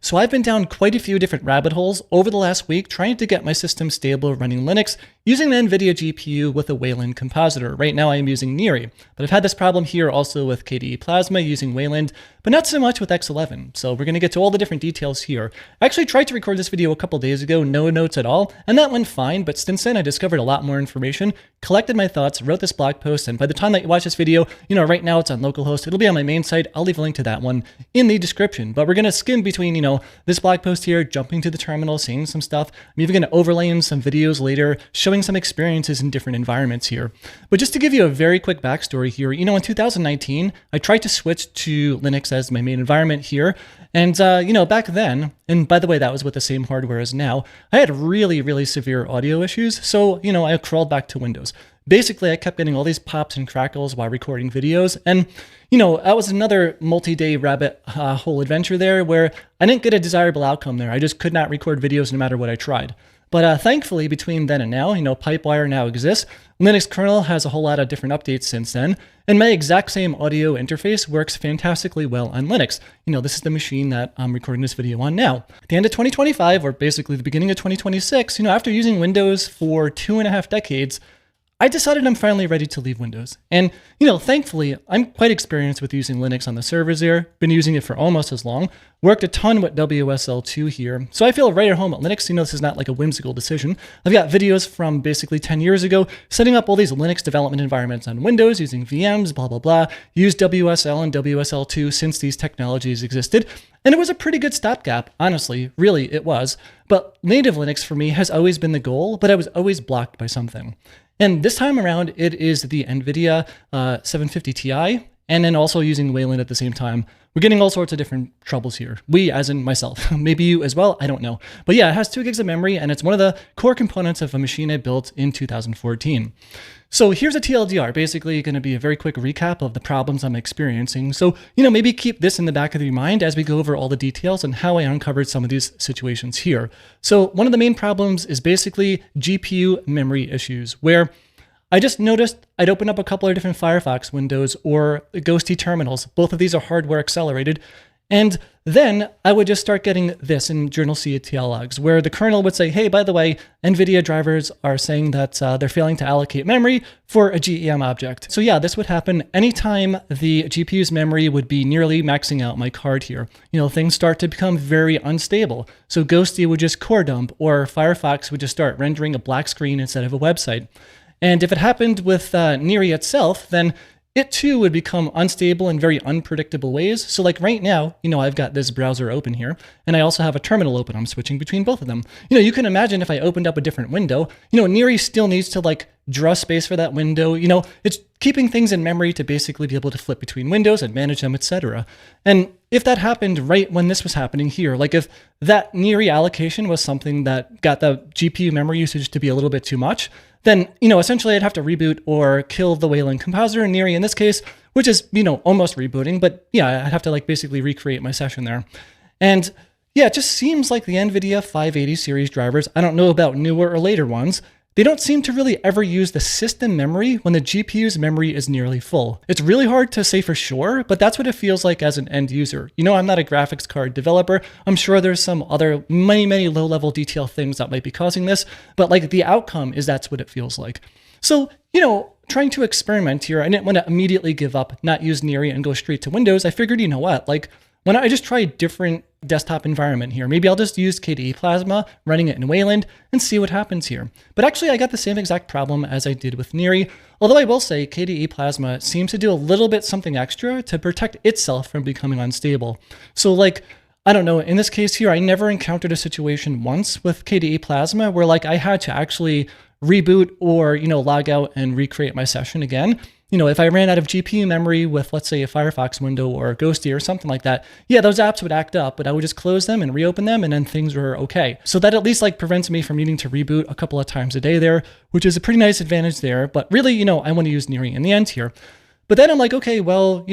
So I've been down quite a few different rabbit holes over the last week trying to get my system stable running Linux using the NVIDIA GPU with a Wayland compositor. Right now I am using Niri, but I've had this problem here also with KDE Plasma using Wayland, but not so much with X11. So we're going to get to all the different details here. I actually tried to record this video a couple days ago, no notes at all, and that went fine, but since then I discovered a lot more information, collected my thoughts, wrote this blog post, and by the time that you watch this video, right now it's on localhost. It'll be on my main site. I'll leave a link to that one in the description, but we're going to skim between, this blog post here, jumping to the terminal, seeing some stuff. I'm even going to overlay in some videos later, showing some experiences in different environments here. But just to give you a very quick backstory here, in 2019, I tried to switch to Linux as my main environment here. And, back then, and by the way, that was with the same hardware as now, I had really, really severe audio issues. So, I crawled back to Windows. Basically, I kept getting all these pops and crackles while recording videos. And, that was another multi-day rabbit hole adventure there where I didn't get a desirable outcome there. I just could not record videos no matter what I tried. But thankfully, between then and now, Pipewire now exists. Linux kernel has a whole lot of different updates since then. And my exact same audio interface works fantastically well on Linux. This is the machine that I'm recording this video on now. At the end of 2025, or basically the beginning of 2026, after using Windows for 2.5 decades, I decided I'm finally ready to leave Windows. And, thankfully, I'm quite experienced with using Linux on the servers there, been using it for almost as long, worked a ton with WSL2 here. So I feel right at home at Linux. This is not like a whimsical decision. I've got videos from basically 10 years ago, setting up all these Linux development environments on Windows, using VMs, blah, blah, blah, used WSL and WSL2 since these technologies existed. And it was a pretty good stopgap, honestly, really it was. But native Linux for me has always been the goal, but I was always blocked by something. And this time around, it is the NVIDIA 750 Ti, and then also using Wayland at the same time. We're getting all sorts of different troubles here. We, as in myself, maybe you as well, I don't know. But yeah, it has 2 gigs of memory, and it's one of the core components of a machine I built in 2014. So here's a TLDR, basically going to be a very quick recap of the problems I'm experiencing. So, maybe keep this in the back of your mind as we go over all the details and how I uncovered some of these situations here. So one of the main problems is basically GPU memory issues, where I just noticed I'd open up a couple of different Firefox windows or Ghostty terminals. Both of these are hardware accelerated. And then I would just start getting this in journal CTL logs, where the kernel would say, hey, by the way, NVIDIA drivers are saying that they're failing to allocate memory for a GEM object. So yeah, this would happen anytime the GPU's memory would be nearly maxing out my card here. Things start to become very unstable. So Ghostty would just core dump, or Firefox would just start rendering a black screen instead of a website. And if it happened with Niri itself, then it too would become unstable in very unpredictable ways. So like right now, I've got this browser open here, and I also have a terminal open. I'm switching between both of them. You can imagine if I opened up a different window, Niri still needs to draw space for that window. It's keeping things in memory to basically be able to flip between windows and manage them, etc. And if that happened right when this was happening here, like if that Niri allocation was something that got the GPU memory usage to be a little bit too much, then, essentially I'd have to reboot or kill the Wayland compositor, Niri in this case, which is, almost rebooting, but yeah, I'd have to basically recreate my session there. And yeah, it just seems like the NVIDIA 580 series drivers, I don't know about newer or later ones, they don't seem to really ever use the system memory when the GPU's memory is nearly full. It's really hard to say for sure, but that's what it feels like as an end user. I'm not a graphics card developer. I'm sure there's some other many low-level detail things that might be causing this, but the outcome is that's what it feels like. So, trying to experiment here, I didn't want to immediately give up, not use Niri and go straight to Windows. I figured, why don't I just try a different desktop environment here? Maybe I'll just use KDE Plasma, running it in Wayland, and see what happens here. But actually, I got the same exact problem as I did with Niri, although I will say KDE Plasma seems to do a little bit something extra to protect itself from becoming unstable. So I don't know, in this case here, I never encountered a situation once with KDE Plasma where I had to actually reboot or, log out and recreate my session again. If I ran out of GPU memory with, let's say, a Firefox window or Ghostty or something like that, yeah, those apps would act up, but I would just close them and reopen them, and then things were okay. So that at least prevents me from needing to reboot a couple of times a day there, which is a pretty nice advantage there. But really, I want to use Niri in the end here. But then I'm like, okay, well,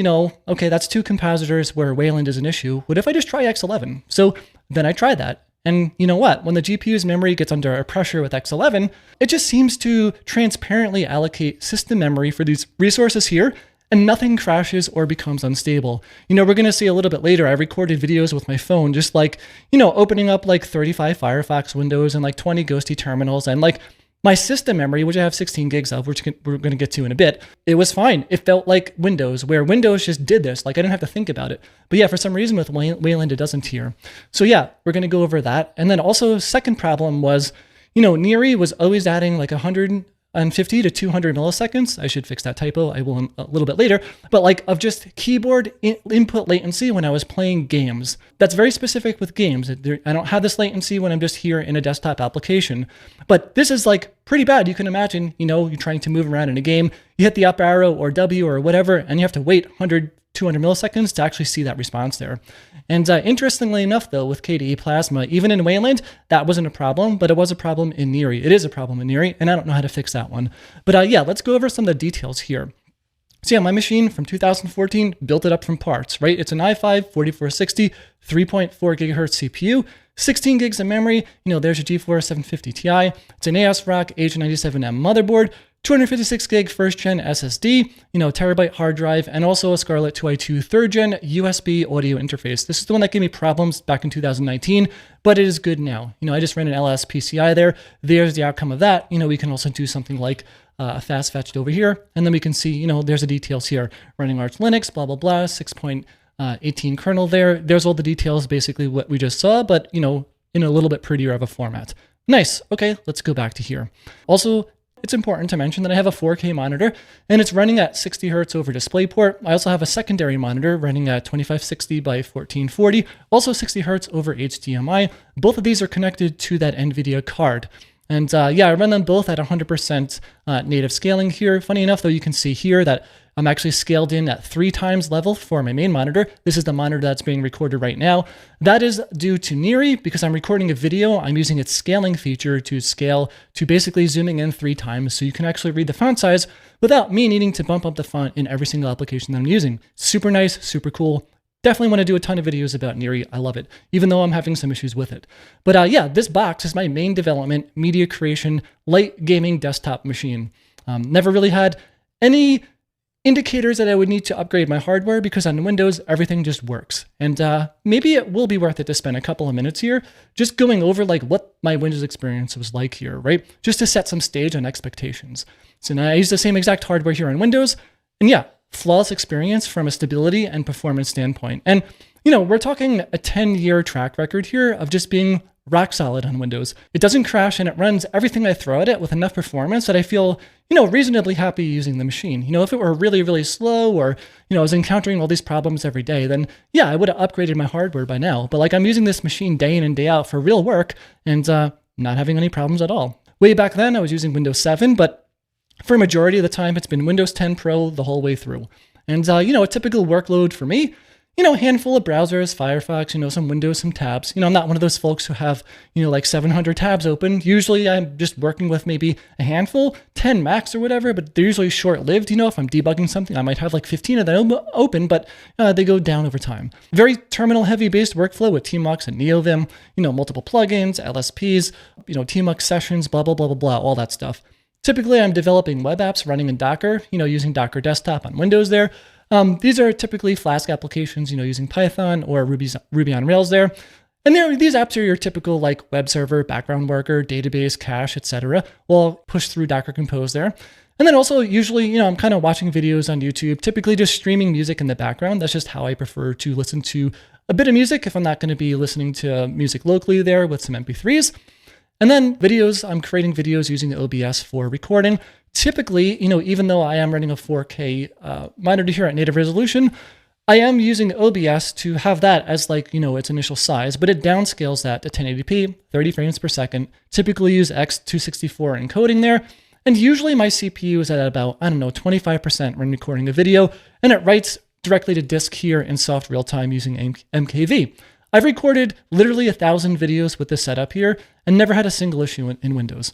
okay, that's 2 compositors where Wayland is an issue. What if I just try X11? So then I tried that. And you know what? When the GPU's memory gets under pressure with X11, it just seems to transparently allocate system memory for these resources here and nothing crashes or becomes unstable. We're going to see a little bit later, I recorded videos with my phone, just like, opening up like 35 Firefox windows and like 20 Ghostty terminals, and like my system memory, which I have 16 gigs of, which we're going to get to in a bit, it was fine. It felt like Windows, where Windows just did this. Like I didn't have to think about it. But yeah, for some reason with Wayland, it doesn't here. So yeah, we're going to go over that. And then also second problem was, niri was always adding like 150 to 200 milliseconds. I should fix that typo. I will a little bit later. But like of just keyboard input latency when I was playing games. That's very specific with games. I don't have this latency when I'm just here in a desktop application. But this is like pretty bad. You can imagine, you're trying to move around in a game. You hit the up arrow or W or whatever, and you have to wait 100, 200 milliseconds to actually see that response there. And interestingly enough, though, with KDE Plasma, even in Wayland, that wasn't a problem, but it was a problem in niri. It is a problem in niri, and I don't know how to fix that one. But yeah, let's go over some of the details here. So yeah, my machine from 2014 built it up from parts, right? It's an i5 4460, 3.4 gigahertz CPU, 16 gigs of memory. There's your GeForce 750 Ti. It's an ASRock H97M motherboard, 256 gig first gen SSD, terabyte hard drive, and also a Scarlett 2i2 third gen USB audio interface. This is the one that gave me problems back in 2019, but it is good now. I just ran an LS PCI there. There's the outcome of that. We can also do something like a fast fetched over here, and then we can see, there's the details here, running Arch Linux, blah, blah, blah, 6.18 kernel there. There's all the details, basically what we just saw, but, in a little bit prettier of a format. Nice. Okay, let's go back to here. Also, it's important to mention that I have a 4K monitor, and it's running at 60 Hz over DisplayPort. I also have a secondary monitor running at 2560 by 1440, also 60 Hz over HDMI. Both of these are connected to that NVIDIA card. And yeah, I run them both at 100% native scaling here. Funny enough, though, you can see here that I'm actually scaled in at 3 times level for my main monitor. This is the monitor that's being recorded right now. That is due to niri. Because I'm recording a video, I'm using its scaling feature to scale to basically zooming in 3 times, so you can actually read the font size without me needing to bump up the font in every single application that I'm using. Super nice, super cool. Definitely want to do a ton of videos about niri. I love it, even though I'm having some issues with it. But yeah, this box is my main development, media creation, light gaming desktop machine. Never really had any indicators that I would need to upgrade my hardware, because on Windows, everything just works. And maybe it will be worth it to spend a couple of minutes here just going over like what my Windows experience was like here, right? Just to set some stage on expectations. So now I use the same exact hardware here on Windows, and yeah, flawless experience from a stability and performance standpoint. And, we're talking a 10-year track record here of just being rock solid on Windows. It doesn't crash, and it runs everything I throw at it with enough performance that I feel, reasonably happy using the machine. If it were really, really slow, or, I was encountering all these problems every day, then yeah, I would have upgraded my hardware by now. But like, I'm using this machine day in and day out for real work, and not having any problems at all. Way back then, I was using Windows 7, but for a majority of the time, it's been Windows 10 Pro the whole way through. And, a typical workload for me, a handful of browsers, Firefox, some Windows, some tabs. I'm not one of those folks who have, like 700 tabs open. Usually I'm just working with maybe a handful, 10 max or whatever, but they're usually short-lived. If I'm debugging something, I might have like 15 of them open, but they go down over time. Very terminal-heavy based workflow with tmux and NeoVim, multiple plugins, LSPs, tmux sessions, blah, blah, blah, blah, blah, all that stuff. Typically, I'm developing web apps running in Docker, using Docker Desktop on Windows there. These are typically Flask applications, using Python or Ruby on Rails there. And these apps are your typical like web server, background worker, database, cache, etc. Well, push through Docker Compose there. And then also usually, I'm kind of watching videos on YouTube, typically just streaming music in the background. That's just how I prefer to listen to a bit of music if I'm not going to be listening to music locally there with some MP3s. And then videos, I'm creating videos using OBS for recording. Typically, even though I am running a 4K monitor here at native resolution, I am using OBS to have that as like, its initial size, but it downscales that to 1080p, 30 frames per second, typically use X264 encoding there. And usually my CPU is at about, 25% when recording a video, and it writes directly to disk here in soft real time using MKV. I've recorded literally 1,000 videos with this setup here and never had a single issue in Windows.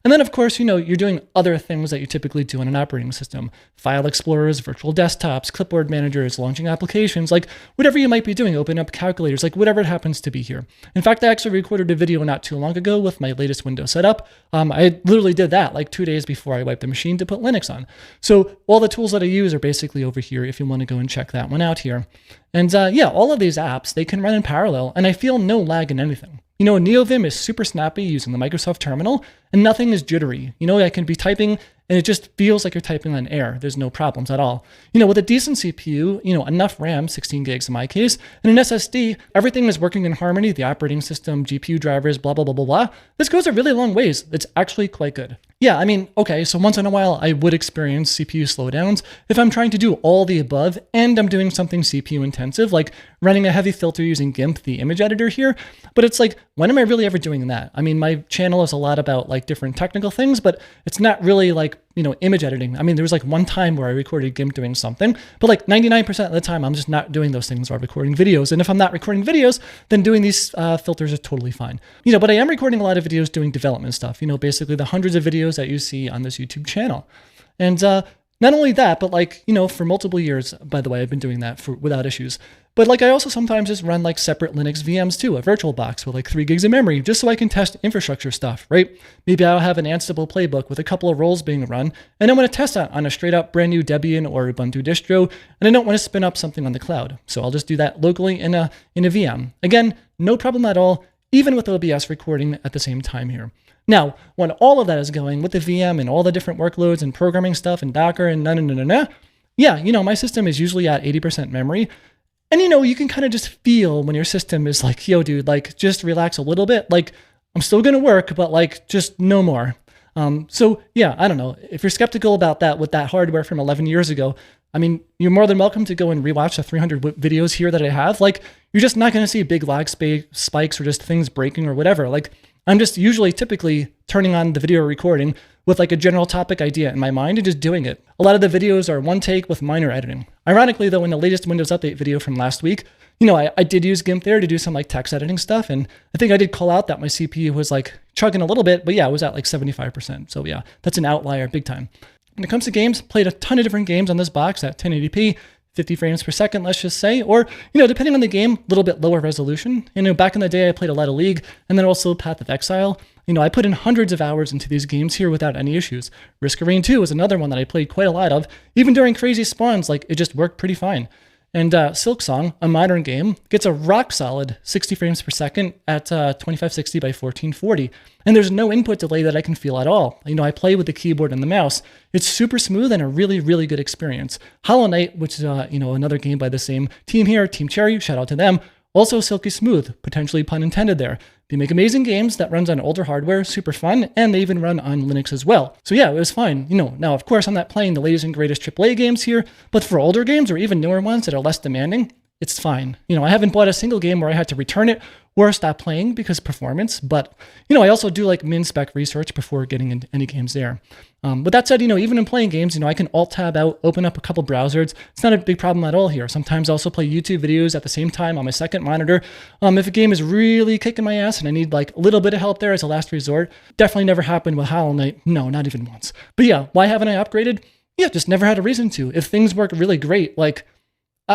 And then of course, you're doing other things that you typically do on an operating system. File explorers, virtual desktops, clipboard managers, launching applications, like whatever you might be doing, open up calculators, like whatever it happens to be here. In fact, I actually recorded a video not too long ago with my latest Windows setup. I literally did that like 2 days before I wiped the machine to put Linux on. So all the tools that I use are basically over here if you want to go and check that one out here. And yeah, all of these apps, they can run in parallel and I feel no lag in anything. NeoVim is super snappy using the Microsoft terminal and nothing is jittery. I can be typing and it just feels like you're typing on air. There's no problems at all. With a decent CPU, enough RAM, 16 gigs in my case, and an SSD, everything is working in harmony, the operating system, GPU drivers, blah, blah, blah, blah, blah. This goes a really long ways. It's actually quite good. Yeah, okay, so once in a while I would experience CPU slowdowns if I'm trying to do all the above and I'm doing something CPU intensive, like running a heavy filter using GIMP, the image editor here. But it's like, when am I really ever doing that? My channel is a lot about like different technical things, but it's not really like, image editing. There was like one time where I recorded GIMP doing something, but like 99% of the time, I'm just not doing those things while recording videos. And if I'm not recording videos, then doing these filters is totally fine. But I am recording a lot of videos doing development stuff, basically the hundreds of videos that you see on this YouTube channel. And not only that, but like, for multiple years, by the way, I've been doing that without issues. But like, I also sometimes just run like separate Linux VMs too, a virtual box with like 3 gigs of memory, just so I can test infrastructure stuff, right? Maybe I'll have an Ansible playbook with a couple of roles being run, and I want to test that on a straight up brand new Debian or Ubuntu distro, and I don't want to spin up something on the cloud. So I'll just do that locally in a VM. Again, no problem at all, even with OBS recording at the same time here. Now, when all of that is going with the VM and all the different workloads and programming stuff and Docker and yeah, my system is usually at 80% memory. And you can kind of just feel when your system is like, yo, dude, like just relax a little bit. Like I'm still going to work, but like just no more. So yeah, I don't know. If you're skeptical about that with that hardware from 11 years ago, you're more than welcome to go and rewatch the 300 videos here that I have. Like you're just not going to see big lag spikes or just things breaking or whatever. Like I'm just typically turning on the video recording with like a general topic idea in my mind and just doing it. A lot of the videos are one take with minor editing. Ironically though, in the latest Windows Update video from last week, I did use GIMP there to do some like text editing stuff. And I think I did call out that my CPU was like chugging a little bit, but yeah, it was at like 75%. So yeah, that's an outlier big time. When it comes to games, played a ton of different games on this box at 1080p, 50 frames per second, let's just say, or, depending on the game, a little bit lower resolution. Back in the day, I played a lot of League and then also Path of Exile. I put in hundreds of hours into these games here without any issues. Risk of Rain 2 was another one that I played quite a lot of. Even during crazy spawns, like it just worked pretty fine. And Silksong, a modern game, gets a rock solid 60 frames per second at 2560 by 1440. And there's no input delay that I can feel at all. I play with the keyboard and the mouse. It's super smooth and a really, really good experience. Hollow Knight, which is, another game by the same team here, Team Cherry, shout out to them. Also silky smooth, potentially pun intended there. They make amazing games that runs on older hardware, super fun, and they even run on Linux as well. So yeah, it was fine. Now of course I'm not playing the latest and greatest AAA games here, but for older games or even newer ones that are less demanding, it's fine. I haven't bought a single game where I had to return it or stop playing because of performance, but I also do like min-spec research before getting into any games there. With that said, even in playing games, I can Alt-Tab out, open up a couple browsers. It's not a big problem at all here. Sometimes I also play YouTube videos at the same time on my second monitor. If a game is really kicking my ass and I need like a little bit of help there as a last resort, definitely never happened with Hollow Knight. No, not even once. But yeah, why haven't I upgraded? Yeah, just never had a reason to. If things work really great, like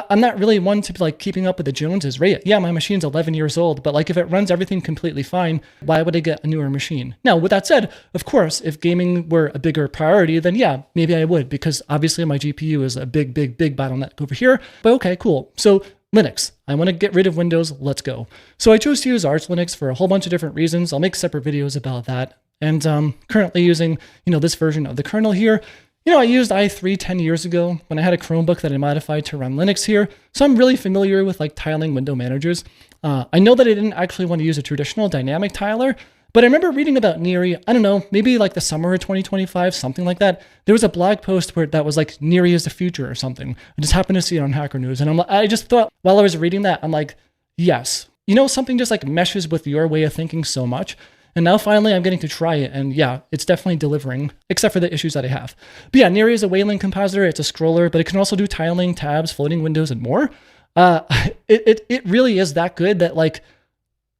I'm not really one to like keeping up with the Joneses, right? Yeah, my machine's 11 years old, but like if it runs everything completely fine, why would I get a newer machine? Now, with that said, of course, if gaming were a bigger priority, then yeah, maybe I would, because obviously my GPU is a big bottleneck over here. But okay, cool. So Linux, I want to get rid of Windows, let's go. So I chose to use Arch Linux for a whole bunch of different reasons. I'll make separate videos about that. And currently using, this version of the kernel here. I used i3 10 years ago when I had a Chromebook that I modified to run Linux here, so I'm really familiar with like tiling window managers. I know that I didn't actually want to use a traditional dynamic tiler, but I remember reading about Niri, I don't know, maybe like the summer of 2025, something like that. There was a blog post where that was like Niri is the future or something. I just happened to see it on Hacker News, and I just thought while I was reading that, I'm like, yes, something just like meshes with your way of thinking so much. And now finally I'm getting to try it, and yeah, it's definitely delivering, except for the issues that I have. But yeah, Niri is a Wayland compositor, it's a scroller, but it can also do tiling, tabs, floating windows, and more. It really is that good that like,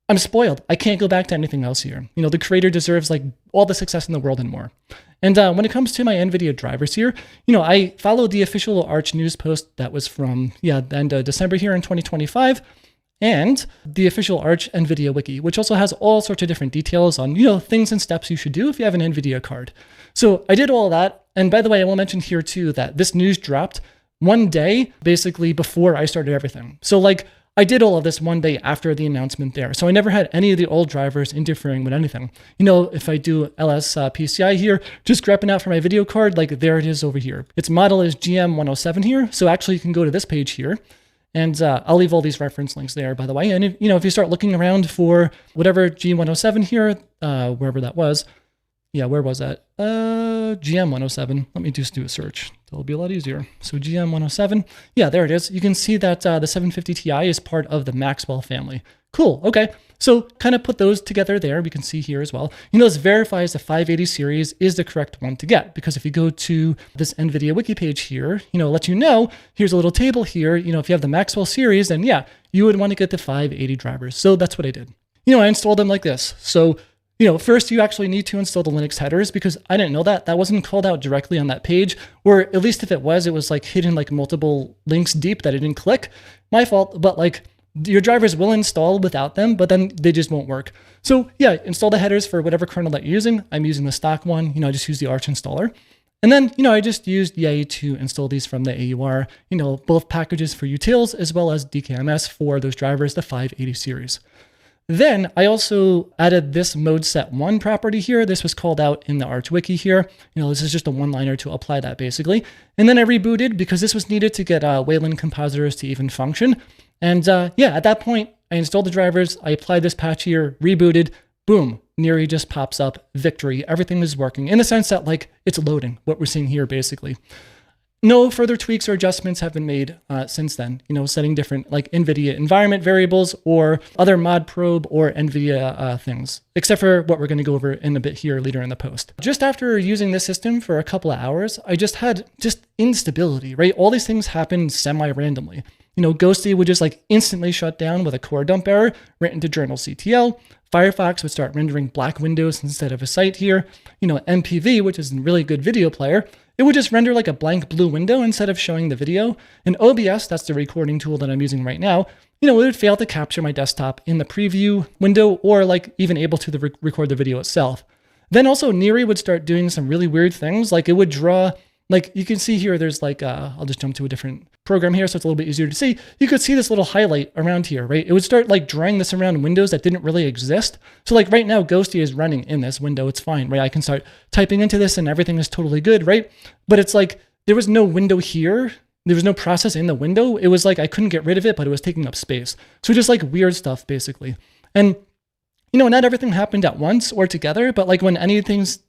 I'm spoiled. I can't go back to anything else here. You know, the creator deserves like all the success in the world and more. And when it comes to my NVIDIA drivers here, you know, I followed the official Arch news post that was from, the end of December here in 2025, and the official Arch NVIDIA wiki, which also has all sorts of different details on, you know, things and steps you should do if you have an NVIDIA card. So I did all that. And by the way, I will mention here too that this news dropped one day basically before I started everything. So like, I did all of this one day after the announcement there. So I never had any of the old drivers interfering with anything. You know, if I do LS PCI here, just grabbing out for my video card, like there it is over here. Its model is GM107 here. So actually you can go to this page here, and I'll leave all these reference links there, by the way. And if, you know, if you start looking around for whatever G107 here, wherever that was, where was that? GM107. Let me just do a search. That'll be a lot easier. So GM107. Yeah, there it is. You can see that the 750 Ti is part of the Maxwell family. Cool. Okay. So kind of put those together there. We can see here as well. You know, this verifies the 580 series is the correct one to get, because if you go to this NVIDIA wiki page here, you know, let you know, here's a little table here. You know, if you have the Maxwell series, then yeah, you would want to get the 580 drivers. So that's what I did. You know, I installed them like this. So you know, first you actually need to install the Linux headers, because I didn't know that. That wasn't called out directly on that page, or at least if it was like hidden like multiple links deep that I didn't click. My fault, but like your drivers will install without them, but then they just won't work. So yeah, install the headers for whatever kernel that you're using. I'm using the stock one. You know, I just use the Arch installer. And then, you know, I just used the IE to install these from the AUR, you know, both packages for utils as well as DKMS for those drivers, the 580 series. Then I also added this mode set 1 property here. This was called out in the Arch wiki here. You know, this is just a one-liner to apply that basically. And then I rebooted because this was needed to get Wayland compositors to even function. And yeah, at that point, I installed the drivers. I applied this patch here, rebooted, boom, niri just pops up, victory. Everything is working in the sense that like it's loading, what we're seeing here basically. No further tweaks or adjustments have been made since then, you know, setting different like NVIDIA environment variables or other mod probe or NVIDIA things, except for what we're going to go over in a bit here later in the post. Just after using this system for a couple of hours, I just had instability, right? All these things happen semi-randomly. You know, Ghostty would just like instantly shut down with a core dump error written to journal.ctl. Firefox would start rendering black windows instead of a site here. You know, MPV, which is a really good video player, it would just render like a blank blue window instead of showing the video. And OBS, that's the recording tool that I'm using right now, you know, it would fail to capture my desktop in the preview window or like even able to record the video itself. Then also niri would start doing some really weird things. Like it would draw, like you can see here, there's like, I'll just jump to a different program here so it's a little bit easier to see. You could see this little highlight around here, right? It would start like drawing this around windows that didn't really exist. So like right now, Ghostty is running in this window. It's fine, right? I can start typing into this and everything is totally good, right? But it's like, there was no window here. There was no process in the window. It was like, I couldn't get rid of it, but it was taking up space. So just like weird stuff basically. And you know, not everything happened at once or together, but like when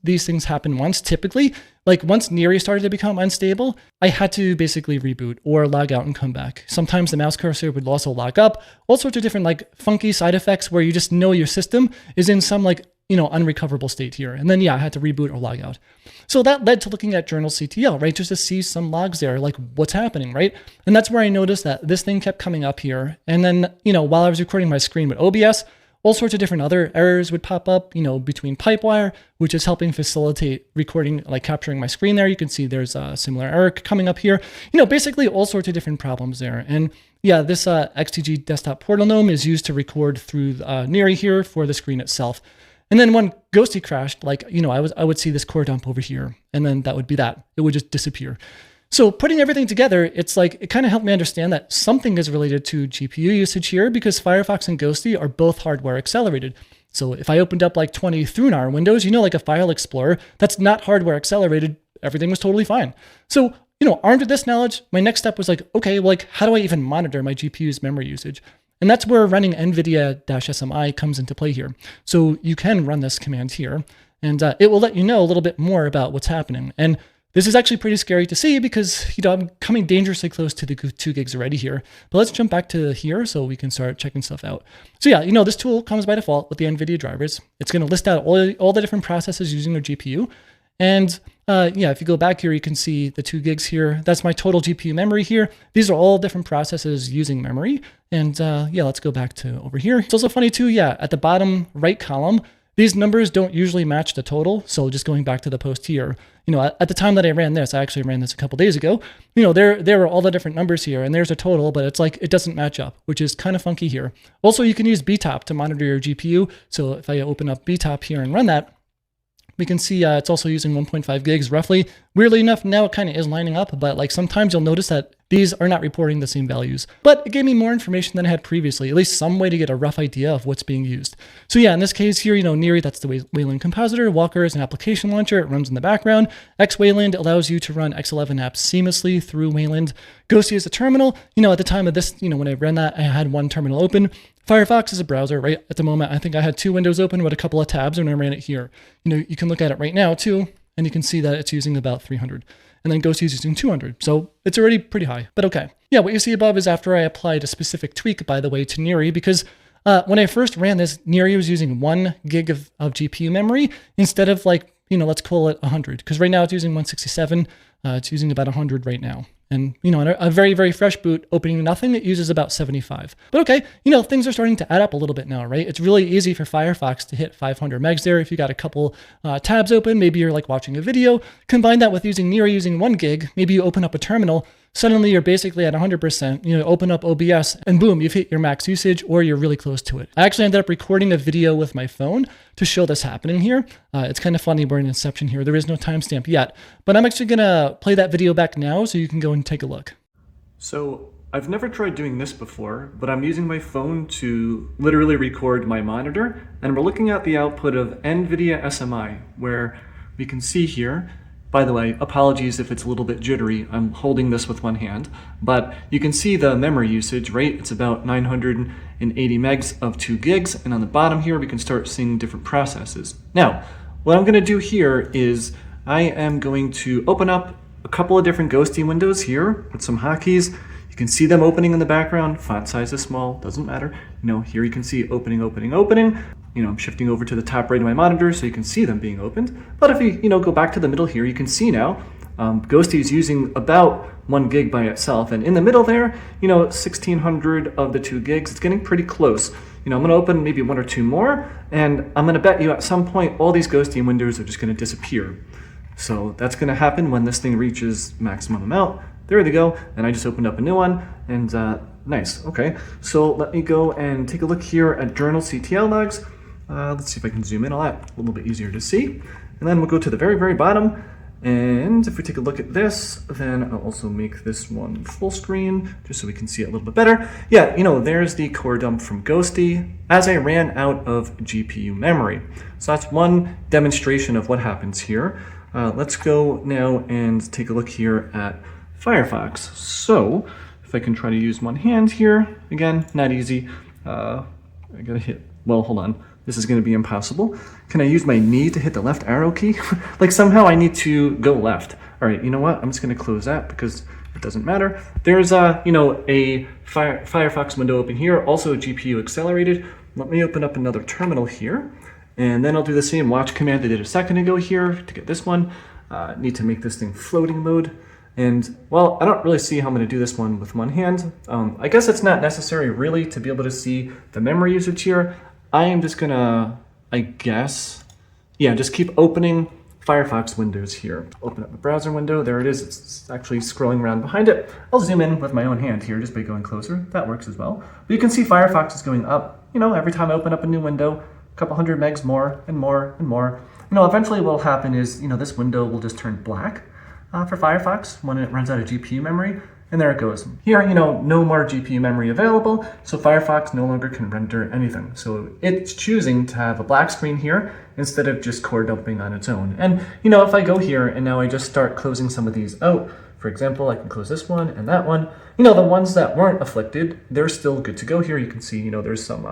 these things happen once, typically, like once niri started to become unstable, I had to basically reboot or log out and come back. Sometimes the mouse cursor would also log up, all sorts of different like funky side effects where you just know your system is in some like, you know, unrecoverable state here. And then, yeah, I had to reboot or log out. So that led to looking at journal.ctl, right? Just to see some logs there, like what's happening, right? And that's where I noticed that this thing kept coming up here. And then, you know, while I was recording my screen with OBS, all sorts of different other errors would pop up, you know, between Pipewire, which is helping facilitate recording, like capturing my screen there. You can see there's a similar error coming up here. You know, basically all sorts of different problems there. And yeah, this XTG desktop portal gnome is used to record through niri here for the screen itself. And then when Ghostty crashed, like, you know, I would see this core dump over here, and then that would be that. It would just disappear. So putting everything together, it's like, it kind of helped me understand that something is related to GPU usage here because Firefox and Ghostty are both hardware accelerated. So if I opened up like 20 ThruNAR windows, you know, like a file explorer, that's not hardware accelerated, everything was totally fine. So, you know, armed with this knowledge, my next step was like, okay, well, like, how do I even monitor my GPU's memory usage? And that's where running NVIDIA-SMI comes into play here. So you can run this command here, and it will let you know a little bit more about what's happening. And this is actually pretty scary to see because, you know, I'm coming dangerously close to the 2 gigs already here. But let's jump back to here so we can start checking stuff out. So yeah, you know, this tool comes by default with the NVIDIA drivers. It's going to list out all the different processes using their GPU. And yeah, if you go back here, you can see the 2 gigs here. That's my total GPU memory here. These are all different processes using memory. And yeah, let's go back to over here. It's also funny too, yeah, at the bottom right column, these numbers don't usually match the total. So just going back to the post here, you know, at the time that I ran this, I actually ran this a couple days ago, you know, there were all the different numbers here and there's a total, but it's like, it doesn't match up, which is kind of funky here. Also, you can use BTOP to monitor your GPU. So if I open up BTOP here and run that, we can see it's also using 1.5 gigs roughly. Weirdly enough, now it kind of is lining up, but like sometimes you'll notice that these are not reporting the same values. But it gave me more information than I had previously, at least some way to get a rough idea of what's being used. So yeah, in this case here, you know, niri, that's the Wayland compositor. Walker is an application launcher. It runs in the background. Wayland allows you to run X11 apps seamlessly through Wayland. Ghostty is a terminal. You know, at the time of this, you know, when I ran that, I had one terminal open. Firefox is a browser, right? At the moment, I think I had 2 windows open with a couple of tabs when I ran it here. You know, you can look at it right now too, and you can see that it's using about 300. And then Ghostty is using 200. So it's already pretty high, but okay. Yeah, what you see above is after I applied a specific tweak, by the way, to niri, because when I first ran this, niri was using 1 gig of GPU memory instead of like, you know, let's call it 100. Because right now it's using 167. It's using about 100 right now. And, you know, in a very, very fresh boot, opening nothing, it uses about 75. But okay, you know, things are starting to add up a little bit now, right? It's really easy for Firefox to hit 500 megs there. If you got a couple tabs open, maybe you're like watching a video, combine that with using niri using 1 gig, maybe you open up a terminal, suddenly you're basically at 100%, you know, open up OBS and boom, you've hit your max usage or you're really close to it. I actually ended up recording a video with my phone to show this happening here. It's kind of funny, we're in Inception here. There is no timestamp yet, but I'm actually gonna play that video back now so you can go and take a look. So I've never tried doing this before, but I'm using my phone to literally record my monitor, and we're looking at the output of NVIDIA SMI, where we can see here. By the way, apologies if it's a little bit jittery. I'm holding this with one hand, but you can see the memory usage, right? It's about 980 megs of 2 gigs. And on the bottom here, we can start seeing different processes. Now, what I'm gonna do here is I am going to open up a couple of different Ghostty windows here with some hotkeys. You can see them opening in the background. Font size is small, doesn't matter. You know, here you can see opening, opening, opening. You know, I'm shifting over to the top right of my monitor so you can see them being opened. But if you go back to the middle here, you can see now Ghostty is using about 1 gig by itself. And in the middle there, you know, 1600 of the 2 gigs, it's getting pretty close. You know, I'm gonna open maybe 1 or 2 more, and I'm gonna bet you at some point, all these Ghostty windows are just gonna disappear. So that's gonna happen when this thing reaches maximum amount. There they go, and I just opened up a new one, and nice, okay. So let me go and take a look here at journal CTL logs. Let's see if I can zoom in a little bit easier to see. And then we'll go to the very, very bottom. And if we take a look at this, then I'll also make this one full screen, just so we can see it a little bit better. Yeah, you know, there's the core dump from Ghostty as I ran out of GPU memory. So that's one demonstration of what happens here. Let's go now and take a look here at Firefox. So if I can try to use one hand here, again, not easy. I gotta hit, well, hold on. This is going to be impossible. Can I use my knee to hit the left arrow key? Like somehow I need to go left. All right, you know what? I'm just going to close that because it doesn't matter. There's you know, a Firefox window open here, also GPU accelerated. Let me open up another terminal here, and then I'll do the same watch command I did a second ago here to get this one. Need to make this thing floating mode. And well, I don't really see how I'm going to do this one with one hand. I guess it's not necessary really to be able to see the memory usage here. I am just gonna, I guess, yeah, just keep opening Firefox windows here. Open up the browser window, there it is, it's actually scrolling around behind it. I'll zoom in with my own hand here just by going closer, that works as well. But you can see Firefox is going up, you know, every time I open up a new window, a couple hundred megs more and more and more. You know, eventually what will happen is, you know, this window will just turn black for Firefox when it runs out of GPU memory. And there it goes. Here, you know, no more GPU memory available, so Firefox no longer can render anything. So it's choosing to have a black screen here instead of just core dumping on its own. And, you know, if I go here and now I just start closing some of these out, for example, I can close this one and that one. You know, the ones that weren't afflicted, they're still good to go here. You can see, you know, there's some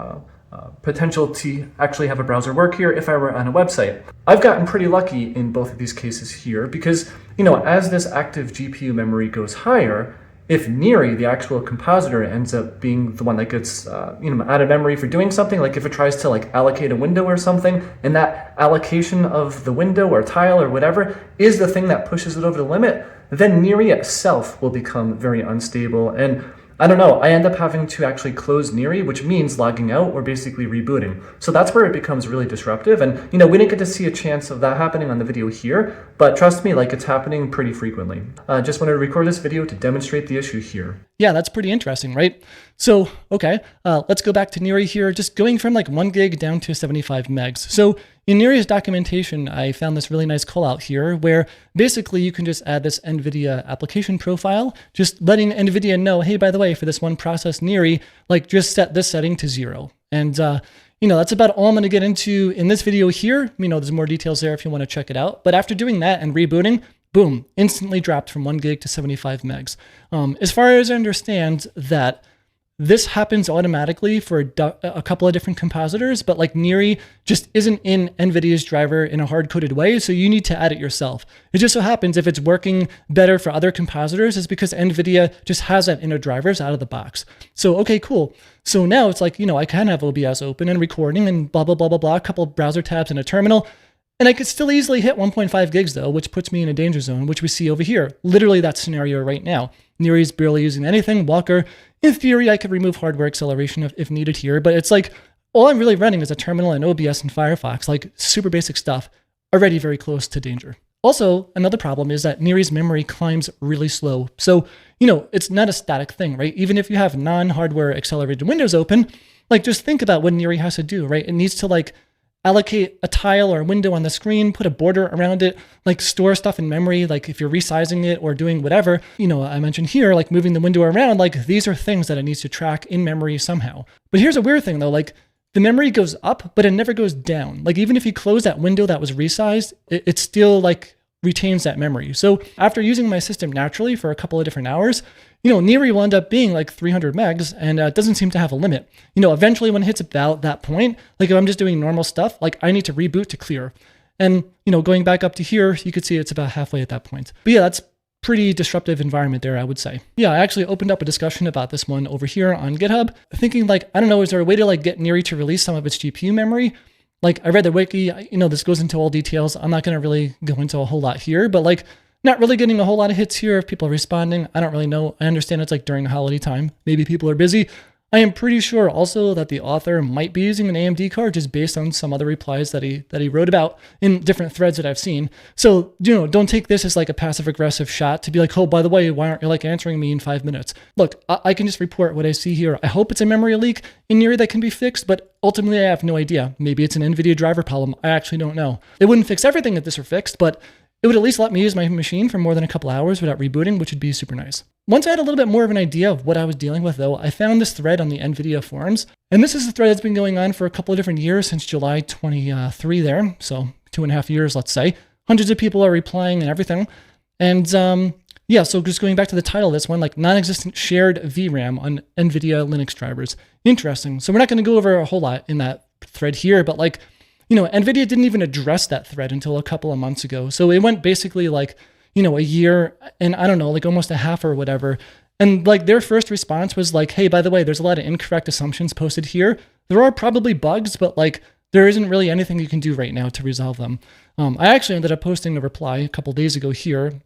potential to actually have a browser work here if I were on a website. I've gotten pretty lucky in both of these cases here because, you know, as this active GPU memory goes higher, if niri, the actual compositor, ends up being the one that gets out of memory for doing something, like if it tries to like allocate a window or something, and that allocation of the window or tile or whatever is the thing that pushes it over the limit, then niri itself will become very unstable. And I don't know, I end up having to actually close niri, which means logging out or basically rebooting. So that's where it becomes really disruptive. And we didn't get to see a chance of that happening on the video here, but trust me, like it's happening pretty frequently. Just wanted to record this video to demonstrate the issue here. Yeah, that's pretty interesting, right? So, okay, let's go back to niri here, just going from like 1 gig down to 75 megs. So in niri's documentation, I found this really nice call out here where basically you can just add this NVIDIA application profile, just letting NVIDIA know, hey, by the way, for this one process niri, like just set this setting to 0. And that's about all I'm going to get into in this video here. There's more details there if you want to check it out. But after doing that and rebooting, boom, instantly dropped from 1 gig to 75 megs. As far as I understand that this happens automatically for a couple of different compositors, but like niri just isn't in NVIDIA's driver in a hard-coded way, so you need to add it yourself. It just so happens if it's working better for other compositors, it's because NVIDIA just has that in their drivers out of the box. So, okay, cool. So now it's like, I can have OBS open and recording and blah, blah, blah, blah, blah, a couple of browser tabs and a terminal, and I could still easily hit 1.5 gigs though, which puts me in a danger zone, which we see over here. Literally that scenario right now. Niri's barely using anything. Walker, in theory, I could remove hardware acceleration if needed here, but it's like, all I'm really running is a terminal and OBS and Firefox, like super basic stuff, already very close to danger. Also, another problem is that Niri's memory climbs really slow. So, it's not a static thing, right? Even if you have non-hardware accelerated windows open, like just think about what Niri has to do, right? It needs to like allocate a tile or a window on the screen, put a border around it, like store stuff in memory, like if you're resizing it or doing whatever, I mentioned here, like moving the window around, like these are things that it needs to track in memory somehow. But here's a weird thing though, like the memory goes up, but it never goes down. Like even if you close that window that was resized, it still like retains that memory. So after using my system naturally for a couple of different hours, niri will end up being like 300 megs and it doesn't seem to have a limit. Eventually when it hits about that point, like if I'm just doing normal stuff, like I need to reboot to clear. And, going back up to here, you could see it's about halfway at that point. But yeah, that's pretty disruptive environment there, I would say. Yeah, I actually opened up a discussion about this one over here on GitHub, thinking like, I don't know, is there a way to like get niri to release some of its GPU memory? Like I read the wiki, this goes into all details. I'm not going to really go into a whole lot here, but like not really getting a whole lot of hits here of people responding. I don't really know. I understand it's like during holiday time. Maybe people are busy. I am pretty sure also that the author might be using an AMD card just based on some other replies that he wrote about in different threads that I've seen. So, don't take this as like a passive aggressive shot to be like, oh, by the way, why aren't you like answering me in 5 minutes? Look, I can just report what I see here. I hope it's a memory leak in niri that can be fixed, but ultimately I have no idea. Maybe it's an NVIDIA driver problem. I actually don't know. It wouldn't fix everything if this were fixed, but it would at least let me use my machine for more than a couple hours without rebooting, which would be super nice. Once I had a little bit more of an idea of what I was dealing with though, I found this thread on the NVIDIA forums. And this is a thread that's been going on for a couple of different years since July 23 there. So 2.5 years, let's say. Hundreds of people are replying and everything. And yeah, so just going back to the title of this one, like non-existent shared VRAM on NVIDIA Linux drivers. Interesting. So we're not going to go over a whole lot in that thread here, but like, NVIDIA didn't even address that thread until a couple of months ago. So it went basically like, a year and I don't know, like almost a half or whatever. And like their first response was like, hey, by the way, there's a lot of incorrect assumptions posted here. There are probably bugs, but like there isn't really anything you can do right now to resolve them. I actually ended up posting a reply a couple days ago here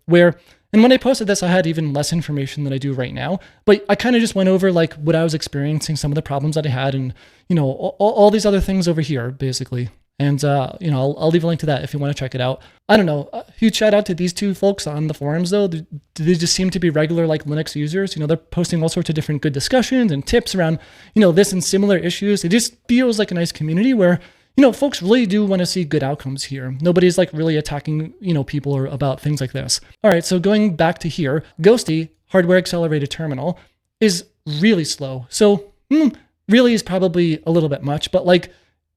and when I posted this, I had even less information than I do right now, but I kind of just went over like what I was experiencing, some of the problems that I had and, all these other things over here, basically. And, I'll leave a link to that if you want to check it out. I don't know. Huge shout out to these two folks on the forums, though. They just seem to be regular, like, Linux users. They're posting all sorts of different good discussions and tips around, this and similar issues. It just feels like a nice community where, folks really do want to see good outcomes here. Nobody's, like, really attacking, people or about things like this. All right, so going back to here, Ghostty, hardware accelerated terminal, is really slow. So, really is probably a little bit much, but, like,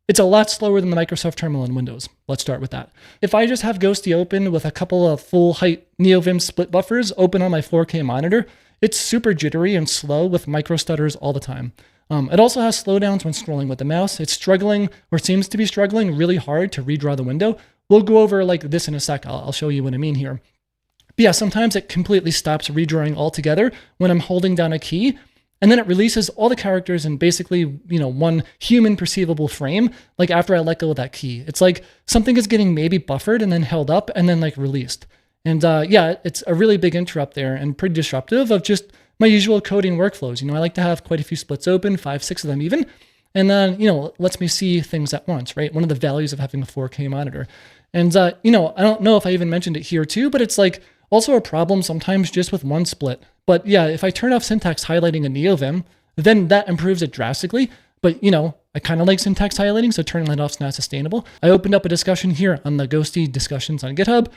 it's a lot slower than the Microsoft terminal in Windows. Let's start with that. If I just have Ghostty open with a couple of full height NeoVim split buffers open on my 4K monitor, it's super jittery and slow with micro stutters all the time. It also has slowdowns when scrolling with the mouse. It's struggling, or seems to be struggling, really hard to redraw the window. We'll go over like this in a sec. I'll show you what I mean here. But yeah, sometimes it completely stops redrawing altogether when I'm holding down a key, and then it releases all the characters in basically, one human perceivable frame, like after I let go of that key. It's like something is getting maybe buffered and then held up and then like released. And yeah, it's a really big interrupt there and pretty disruptive of just my usual coding workflows. I like to have quite a few splits open, 5, 6 of them even. And then, lets me see things at once, right? One of the values of having a 4K monitor. And, I don't know if I even mentioned it here too, but it's like also a problem sometimes just with one split. But yeah, if I turn off syntax highlighting in NeoVim, then that improves it drastically. But, I kind of like syntax highlighting, so turning that off is not sustainable. I opened up a discussion here on the Ghostty discussions on GitHub.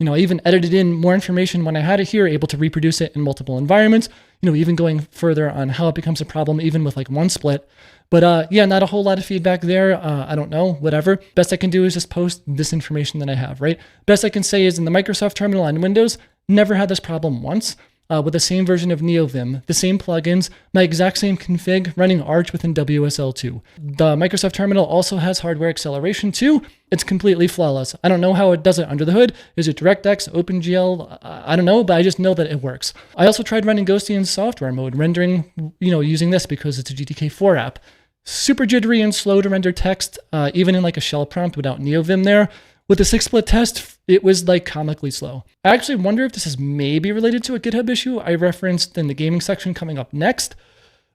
I even edited in more information when I had it here, able to reproduce it in multiple environments, even going further on how it becomes a problem, even with like one split. But yeah, not a whole lot of feedback there. I don't know, whatever. Best I can do is just post this information that I have, right? Best I can say is in the Microsoft terminal on Windows, never had this problem once. With the same version of NeoVim, the same plugins, my exact same config running Arch within WSL2. The Microsoft terminal also has hardware acceleration too. It's completely flawless. I don't know how it does it under the hood. Is it DirectX, OpenGL? I don't know, but I just know that it works. I also tried running Ghostty in software mode, rendering, using this because it's a GTK4 app. Super jittery and slow to render text, even in like a shell prompt without NeoVim there. With the 6-split test, it was like comically slow. I actually wonder if this is maybe related to a GitHub issue I referenced in the gaming section coming up next,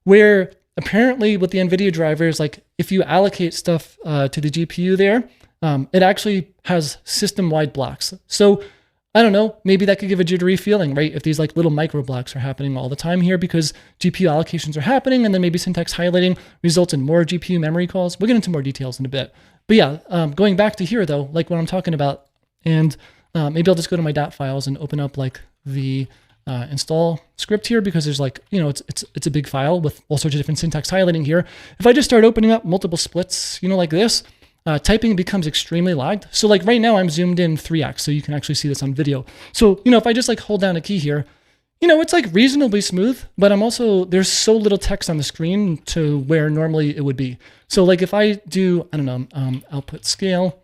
where apparently with the NVIDIA drivers, like if you allocate stuff to the GPU there, it actually has system-wide blocks. So I don't know, maybe that could give a jittery feeling, right? If these like little micro blocks are happening all the time here because GPU allocations are happening and then maybe syntax highlighting results in more GPU memory calls. We'll get into more details in a bit. But yeah, going back to here though, like what I'm talking about, and maybe I'll just go to my .dot files and open up like the install script here because there's like, it's a big file with all sorts of different syntax highlighting here. If I just start opening up multiple splits, like this, typing becomes extremely lagged. So like right now I'm zoomed in 3x, so you can actually see this on video. So, if I just like hold down a key here, it's like reasonably smooth, but there's so little text on the screen to where normally it would be. So like if I do, I don't know, output scale,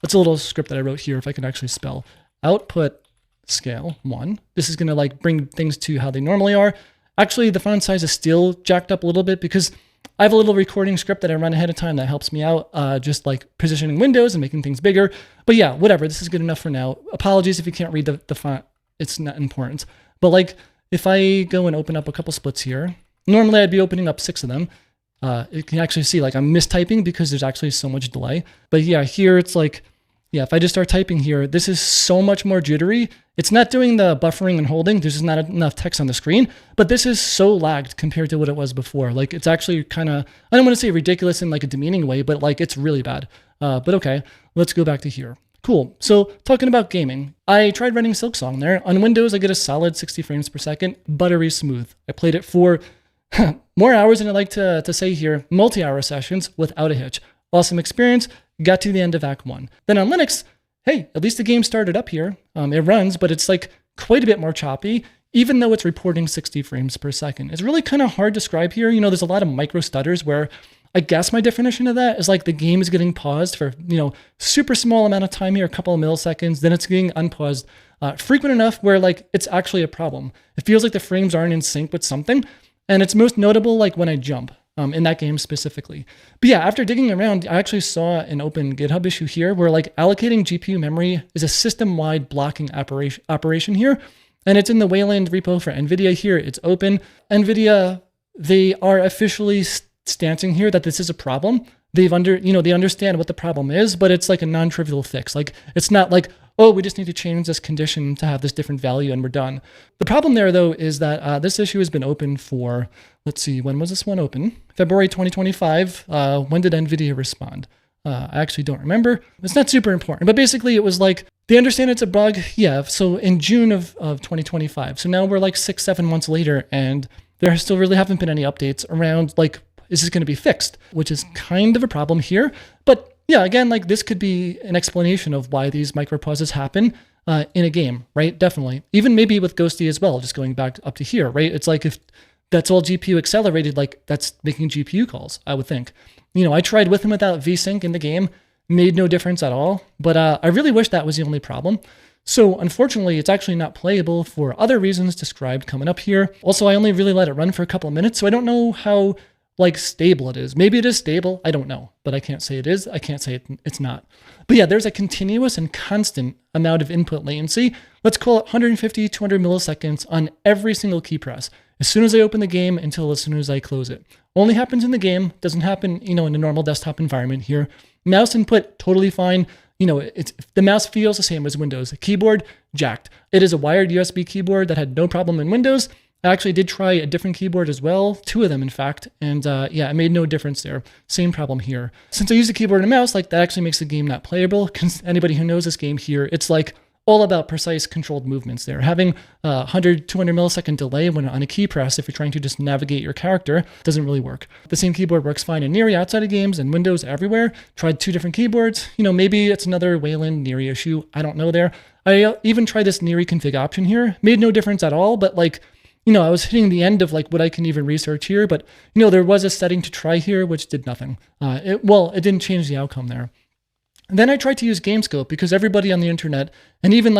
that's a little script that I wrote here. If I can actually spell output scale 1, this is going to like bring things to how they normally are. Actually, the font size is still jacked up a little bit because I have a little recording script that I run ahead of time that helps me out, just like positioning windows and making things bigger. But yeah, whatever, this is good enough for now. Apologies if you can't read the font, it's not important. But like if I go and open up a couple splits here, normally I'd be opening up 6 of them. You can actually see like I'm mistyping because there's actually so much delay. But yeah, here it's like, yeah, if I just start typing here, this is so much more jittery. It's not doing the buffering and holding. There's just not enough text on the screen, but this is so lagged compared to what it was before. Like it's actually kind of, I don't want to say ridiculous in like a demeaning way, but like it's really bad. But okay, let's go back to here. Cool. So talking about gaming, I tried running Silksong there. On Windows, I get a solid 60 frames per second, buttery smooth. I played it for more hours than I like to say here, multi-hour sessions without a hitch. Awesome experience. Got to the end of Act 1. Then on Linux, hey, at least the game started up here. It runs, but it's like quite a bit more choppy, even though it's reporting 60 frames per second. It's really kind of hard to describe here. There's a lot of micro stutters where I guess my definition of that is like the game is getting paused for, super small amount of time here, a couple of milliseconds, then it's getting unpaused frequent enough where like it's actually a problem. It feels like the frames aren't in sync with something. And it's most notable like when I jump. In that game specifically. But yeah, after digging around, I actually saw an open GitHub issue here where like allocating GPU memory is a system-wide blocking operation here. And it's in the Wayland repo for NVIDIA here. It's open. NVIDIA, they are officially stancing here that this is a problem. They understand what the problem is, but it's like a non-trivial fix. Like it's not like, oh, we just need to change this condition to have this different value and we're done. The problem there though is that this issue has been open for, let's see, when was this one open? February 2025. When did NVIDIA respond? I actually don't remember. It's not super important, but basically it was like, they understand it's a bug. Yeah, so in June of 2025. So now we're like 6-7 months later and there still really haven't been any updates around like, is this going to be fixed? Which is kind of a problem here. But yeah, again, like this could be an explanation of why these micropauses happen in a game, right? Definitely. Even maybe with Ghostty as well, just going back up to here, right? It's like if that's all GPU accelerated, like that's making GPU calls, I would think. I tried with and without VSync in the game, made no difference at all. But I really wish that was the only problem. So unfortunately, it's actually not playable for other reasons described coming up here. Also, I only really let it run for a couple of minutes, so I don't know how like stable it is. Maybe it is stable, I don't know, but I can't say it is, I can't say it's not. But yeah, there's a continuous and constant amount of input latency. Let's call it 150, 200 milliseconds on every single key press, as soon as I open the game until as soon as I close it. Only happens in the game, doesn't happen, in a normal desktop environment here. Mouse input, totally fine. The mouse feels the same as Windows. The keyboard, jacked. It is a wired USB keyboard that had no problem in Windows. I actually did try a different keyboard as well, 2 of them in fact, and yeah, it made no difference there. Same problem here. Since I use a keyboard and a mouse, that actually makes the game not playable. Anybody who knows this game here, it's all about precise controlled movements there. Having 100, 200 millisecond delay when on a key press, if you're trying to just navigate your character, doesn't really work. The same keyboard works fine in Niri outside of games and Windows everywhere. Tried 2 different keyboards. Maybe it's another Wayland Niri issue. I don't know there. I even tried this Niri config option here. Made no difference at all, but I was hitting the end of what I can even research here, but there was a setting to try here, which did nothing. It didn't change the outcome there. And then I tried to use GameScope because everybody on the internet and even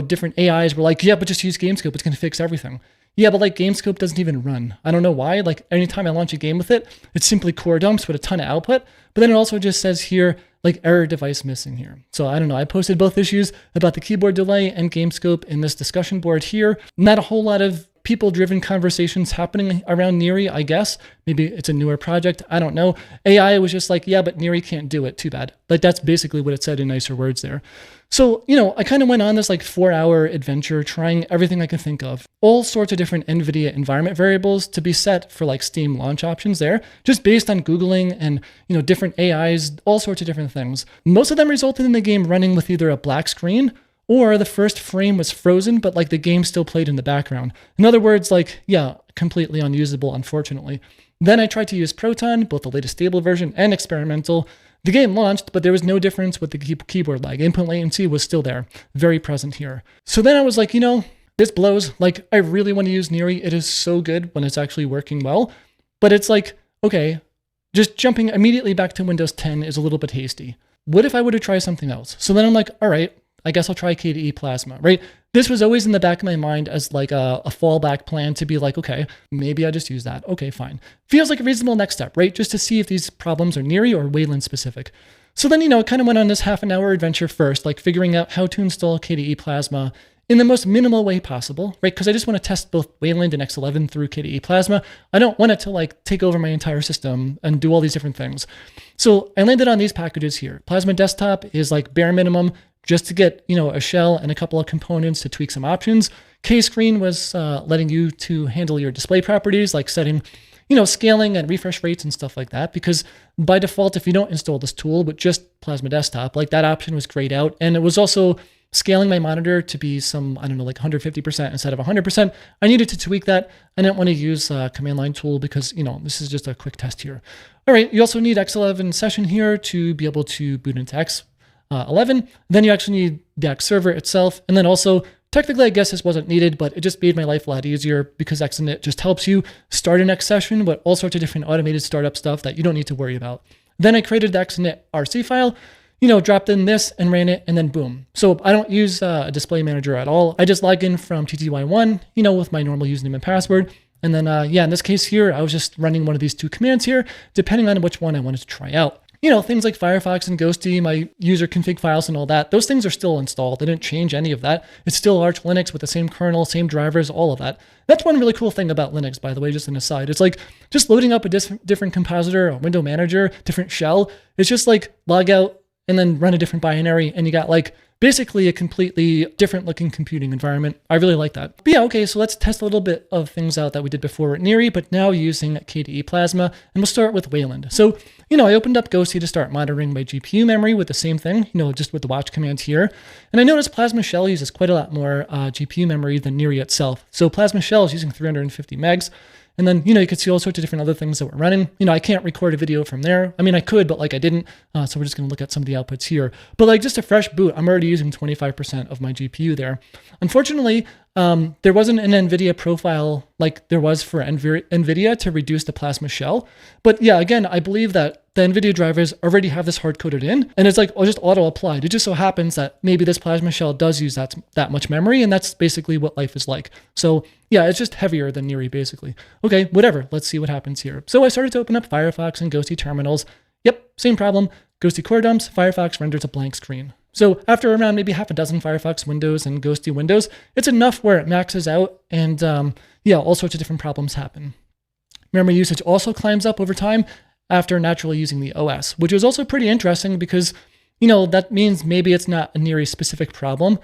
different AIs were like, yeah, but just use GameScope. It's going to fix everything. Yeah, but GameScope doesn't even run. I don't know why. Anytime I launch a game with it, it simply core dumps with a ton of output. But then it also just says here, error device missing here. So I don't know. I posted both issues about the keyboard delay and GameScope in this discussion board here. Not a whole lot of people-driven conversations happening around Niri, I guess. Maybe it's a newer project. I don't know. AI was just yeah, but Niri can't do it. Too bad. That's basically what it said in nicer words there. So, I kind of went on this 4-hour adventure trying everything I could think of. All sorts of different NVIDIA environment variables to be set for Steam launch options there, just based on Googling and, different AIs, all sorts of different things. Most of them resulted in the game running with either a black screen or the first frame was frozen, but the game still played in the background. In other words, yeah, completely unusable, unfortunately. Then I tried to use Proton, both the latest stable version and experimental. The game launched, but there was no difference with the keyboard lag. Input latency was still there, very present here. So then I was this blows. I really want to use Niri. It is so good when it's actually working well. But it's okay, just jumping immediately back to Windows 10 is a little bit hasty. What if I were to try something else? So then I'm all right, I guess I'll try KDE Plasma, right? This was always in the back of my mind as a fallback plan to be okay, maybe I just use that. Okay, fine. Feels like a reasonable next step, right? Just to see if these problems are Niri or Wayland specific. So then, I kind of went on this half-an-hour adventure first, figuring out how to install KDE Plasma in the most minimal way possible, right? Because I just want to test both Wayland and X11 through KDE Plasma. I don't want it to take over my entire system and do all these different things. So I landed on these packages here. Plasma Desktop is bare minimum, just to get, a shell and a couple of components to tweak some options. K-Screen was letting you to handle your display properties, setting, scaling and refresh rates and stuff like that. Because by default, if you don't install this tool with just Plasma Desktop, that option was grayed out. And it was also scaling my monitor to be some, 150% instead of 100%. I needed to tweak that. I didn't want to use a command line tool because, this is just a quick test here. All right, you also need X11 session here to be able to boot into X11. Then you actually need the X server itself. And then also, technically, I guess this wasn't needed, but it just made my life a lot easier because XInit just helps you start an X session with all sorts of different automated startup stuff that you don't need to worry about. Then I created the XInit RC file, dropped in this and ran it, and then boom. So I don't use a display manager at all. I just log in from TTY1, with my normal username and password. And then, in this case here, I was just running one of these 2 commands here, depending on which one I wanted to try out. Things like Firefox and Ghostty, my user config files and all that, those things are still installed. They didn't change any of that. It's still Arch Linux with the same kernel, same drivers, all of that. That's one really cool thing about Linux, by the way, just an aside. It's just loading up a different compositor, a window manager, different shell. It's just log out and then run a different binary, and you got basically a completely different looking computing environment. I really like that. But yeah, okay, so let's test a little bit of things out that we did before at Niri, but now using KDE Plasma, and we'll start with Wayland. So, I opened up Ghostty to start monitoring my GPU memory with the same thing, just with the watch command here. And I noticed Plasma Shell uses quite a lot more GPU memory than Niri itself. So Plasma Shell is using 350 megs. And then, you can see all sorts of different other things that we're running. I can't record a video from there. I mean, I could, but I didn't. So we're just going to look at some of the outputs here. But just a fresh boot, I'm already using 25% of my GPU there. Unfortunately, there wasn't an NVIDIA profile like there was for NVIDIA to reduce the Plasma shell. But yeah, again, I believe that the NVIDIA drivers already have this hard-coded in, and it's like just auto-applied. It just so happens that maybe this Plasma shell does use that much memory, and that's basically what life is like. So yeah, it's just heavier than niri, basically. Okay, whatever. Let's see what happens here. So I started to open up Firefox and Ghostty terminals. Yep, same problem. Ghostty core dumps, Firefox renders a blank screen. So after around maybe half a dozen Firefox windows and Ghostty windows, it's enough where it maxes out, and yeah, all sorts of different problems happen. Memory usage also climbs up over time after naturally using the OS, which is also pretty interesting because, you know, that means maybe it's not a niri specific problem.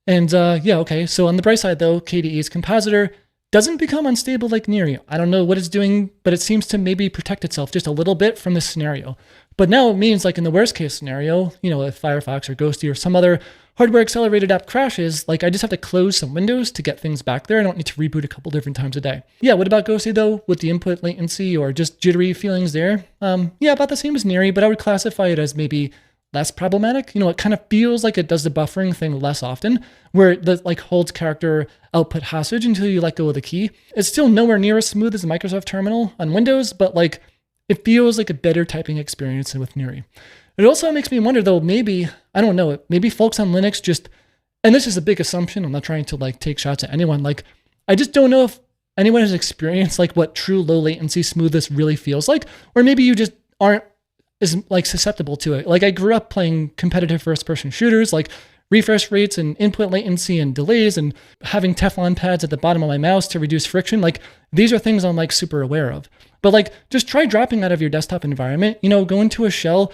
And yeah, okay, so on the bright side though, KDE's compositor doesn't become unstable like niri. I don't know what it's doing, but it seems to maybe protect itself just a little bit from this scenario. But now it means, like in the worst case scenario, you know, if Firefox or Ghostty or some other hardware accelerated app crashes, like I just have to close some windows to get things back there. I don't need to reboot a couple different times a day. Yeah, what about Ghostty though? With the input latency or just jittery feelings there? Yeah, about the same as niri, but I would classify it as maybe less problematic. You know, it kind of feels like it does the buffering thing less often, where it like holds character output hostage until you let go of the key. It's still nowhere near as smooth as the Microsoft terminal on Windows, but like it feels like a better typing experience than with niri. It also makes me wonder though, maybe, I don't know, maybe folks on Linux just, and this is a big assumption, I'm not trying to like take shots at anyone, like I just don't know if anyone has experienced like what true low latency smoothness really feels like, or maybe you just aren't as like susceptible to it. Like I grew up playing competitive first person shooters, like refresh rates and input latency and delays and having Teflon pads at the bottom of my mouse to reduce friction. Like these are things I'm like super aware of. But like just try dropping out of your desktop environment, you know, go into a shell,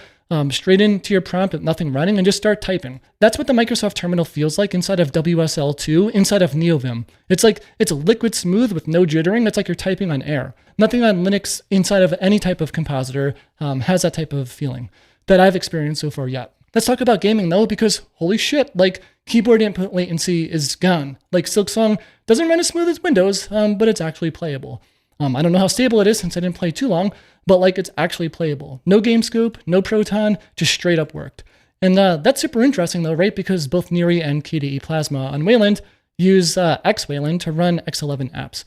straight into your prompt with nothing running and just start typing. That's what the Microsoft terminal feels like inside of WSL2, inside of NeoVim. It's like, it's a liquid smooth with no jittering. That's like you're typing on air. Nothing on Linux inside of any type of compositor has that type of feeling that I've experienced so far yet. Let's talk about gaming though, because holy shit, like keyboard input latency is gone. Like Silksong doesn't run as smooth as Windows, but it's actually playable. I don't know how stable it is since I didn't play too long, but like it's actually playable. No game scope, no Proton, just straight up worked. And that's super interesting though, right? Because both niri and KDE Plasma on Wayland use Wayland to run X11 apps.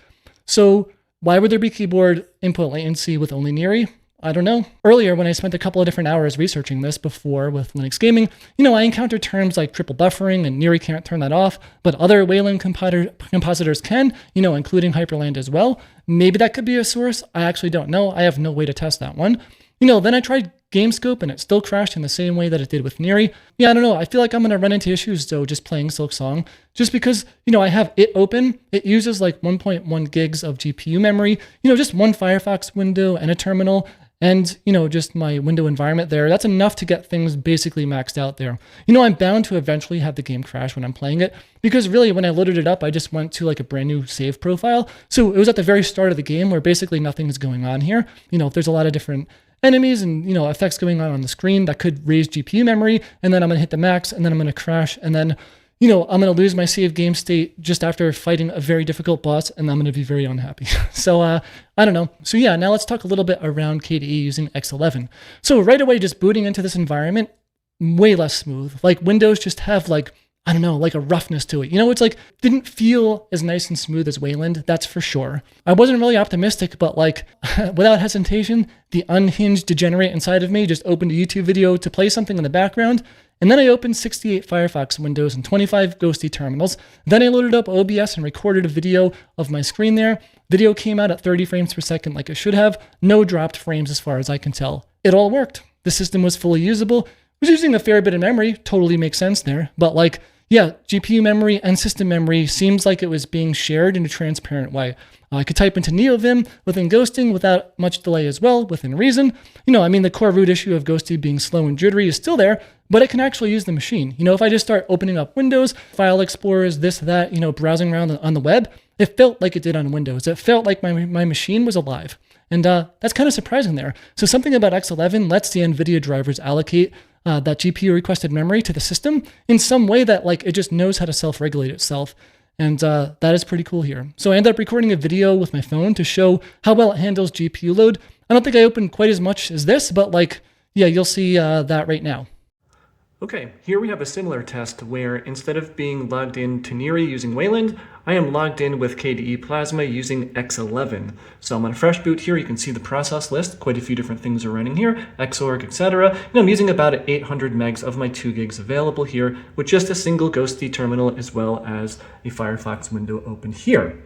So why would there be keyboard input latency with only niri? I don't know. Earlier, when I spent a couple of different hours researching this before with Linux gaming, you know, I encountered terms like triple buffering and niri can't turn that off, but other Wayland compositors can, you know, including Hyperland as well. Maybe that could be a source. I actually don't know. I have no way to test that one. You know, then I tried GameScope and it still crashed in the same way that it did with niri. Yeah, I don't know. I feel like I'm going to run into issues though just playing Silksong, just because, you know, I have it open. It uses like 1.1 gigs of GPU memory, you know, just one Firefox window and a terminal. And, you know, just my window environment there, that's enough to get things basically maxed out there. You know, I'm bound to eventually have the game crash when I'm playing it, because really when I loaded it up, I just went to like a brand new save profile. So it was at the very start of the game where basically nothing is going on here. You know, if there's a lot of different enemies and, you know, effects going on the screen that could raise GPU memory, and then I'm going to hit the max, and then I'm going to crash, and then, you know, I'm going to lose my save game state just after fighting a very difficult boss, and I'm going to be very unhappy. So, I don't know. So yeah, now let's talk a little bit around KDE using X11. So right away, just booting into this environment, way less smooth. Like Windows just have like, I don't know, like a roughness to it. You know, it's like, didn't feel as nice and smooth as Wayland, that's for sure. I wasn't really optimistic, but like, without hesitation, the unhinged degenerate inside of me just opened a YouTube video to play something in the background. And then I opened 68 Firefox windows and 25 Ghostty terminals. Then I loaded up OBS and recorded a video of my screen there. Video came out at 30 frames per second like it should have. No dropped frames as far as I can tell. It all worked. The system was fully usable. I was using a fair bit of memory. Totally makes sense there. But like, yeah, GPU memory and system memory seems like it was being shared in a transparent way. I could type into NeoVim within ghosting without much delay as well, within reason. You know, I mean, the core root issue of Ghostty being slow and jittery is still there, but it can actually use the machine. You know, if I just start opening up Windows, file explorers, this, that, you know, browsing around on the web, it felt like it did on Windows. It felt like my machine was alive. And that's kind of surprising there. So something about X11 lets the NVIDIA drivers allocate that GPU requested memory to the system in some way that like it just knows how to self-regulate itself. And that is pretty cool here. So I ended up recording a video with my phone to show how well it handles GPU load. I don't think I opened quite as much as this, but like, yeah, you'll see that right now. Okay, here we have a similar test where instead of being logged in to niri using Wayland, I am logged in with KDE Plasma using X11. So I'm on a fresh boot here. You can see the process list. Quite a few different things are running here, Xorg, etc. And I'm using about 800 megs of my 2 gigs available here with just a single Ghostty terminal as well as a Firefox window open here.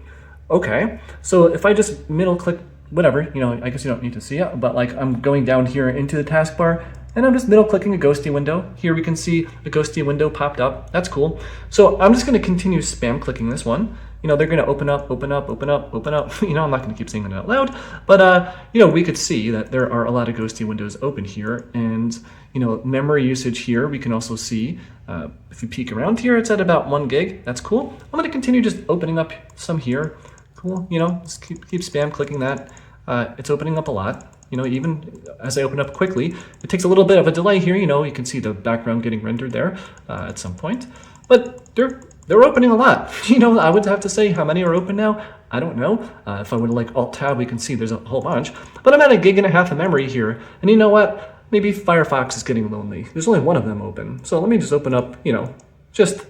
Okay, so if I just middle click, whatever, I guess you don't need to see it, but like I'm going down here into the taskbar, and I'm just middle clicking a Ghostty window. Here we can see a Ghostty window popped up. That's cool. So I'm just going to continue spam clicking this one. They're going to open up, open up, open up, open up. I'm not going to keep saying it out loud, but we could see that there are a lot of Ghostty windows open here, and memory usage here we can also see. If you peek around here, it's at about 1 gig. That's cool. I'm going to continue just opening up some here. Cool. Just keep spam clicking that. It's opening up a lot. Even as I open up quickly, it takes a little bit of a delay here. You can see the background getting rendered there at some point, but they're opening a lot. I would have to say how many are open now. I don't know. If I would like Alt Tab, we can see there's a whole bunch, but I'm at 1.5 gigs of memory here. And you know what? Maybe Firefox is getting lonely. There's only one of them open. So let me just open up, just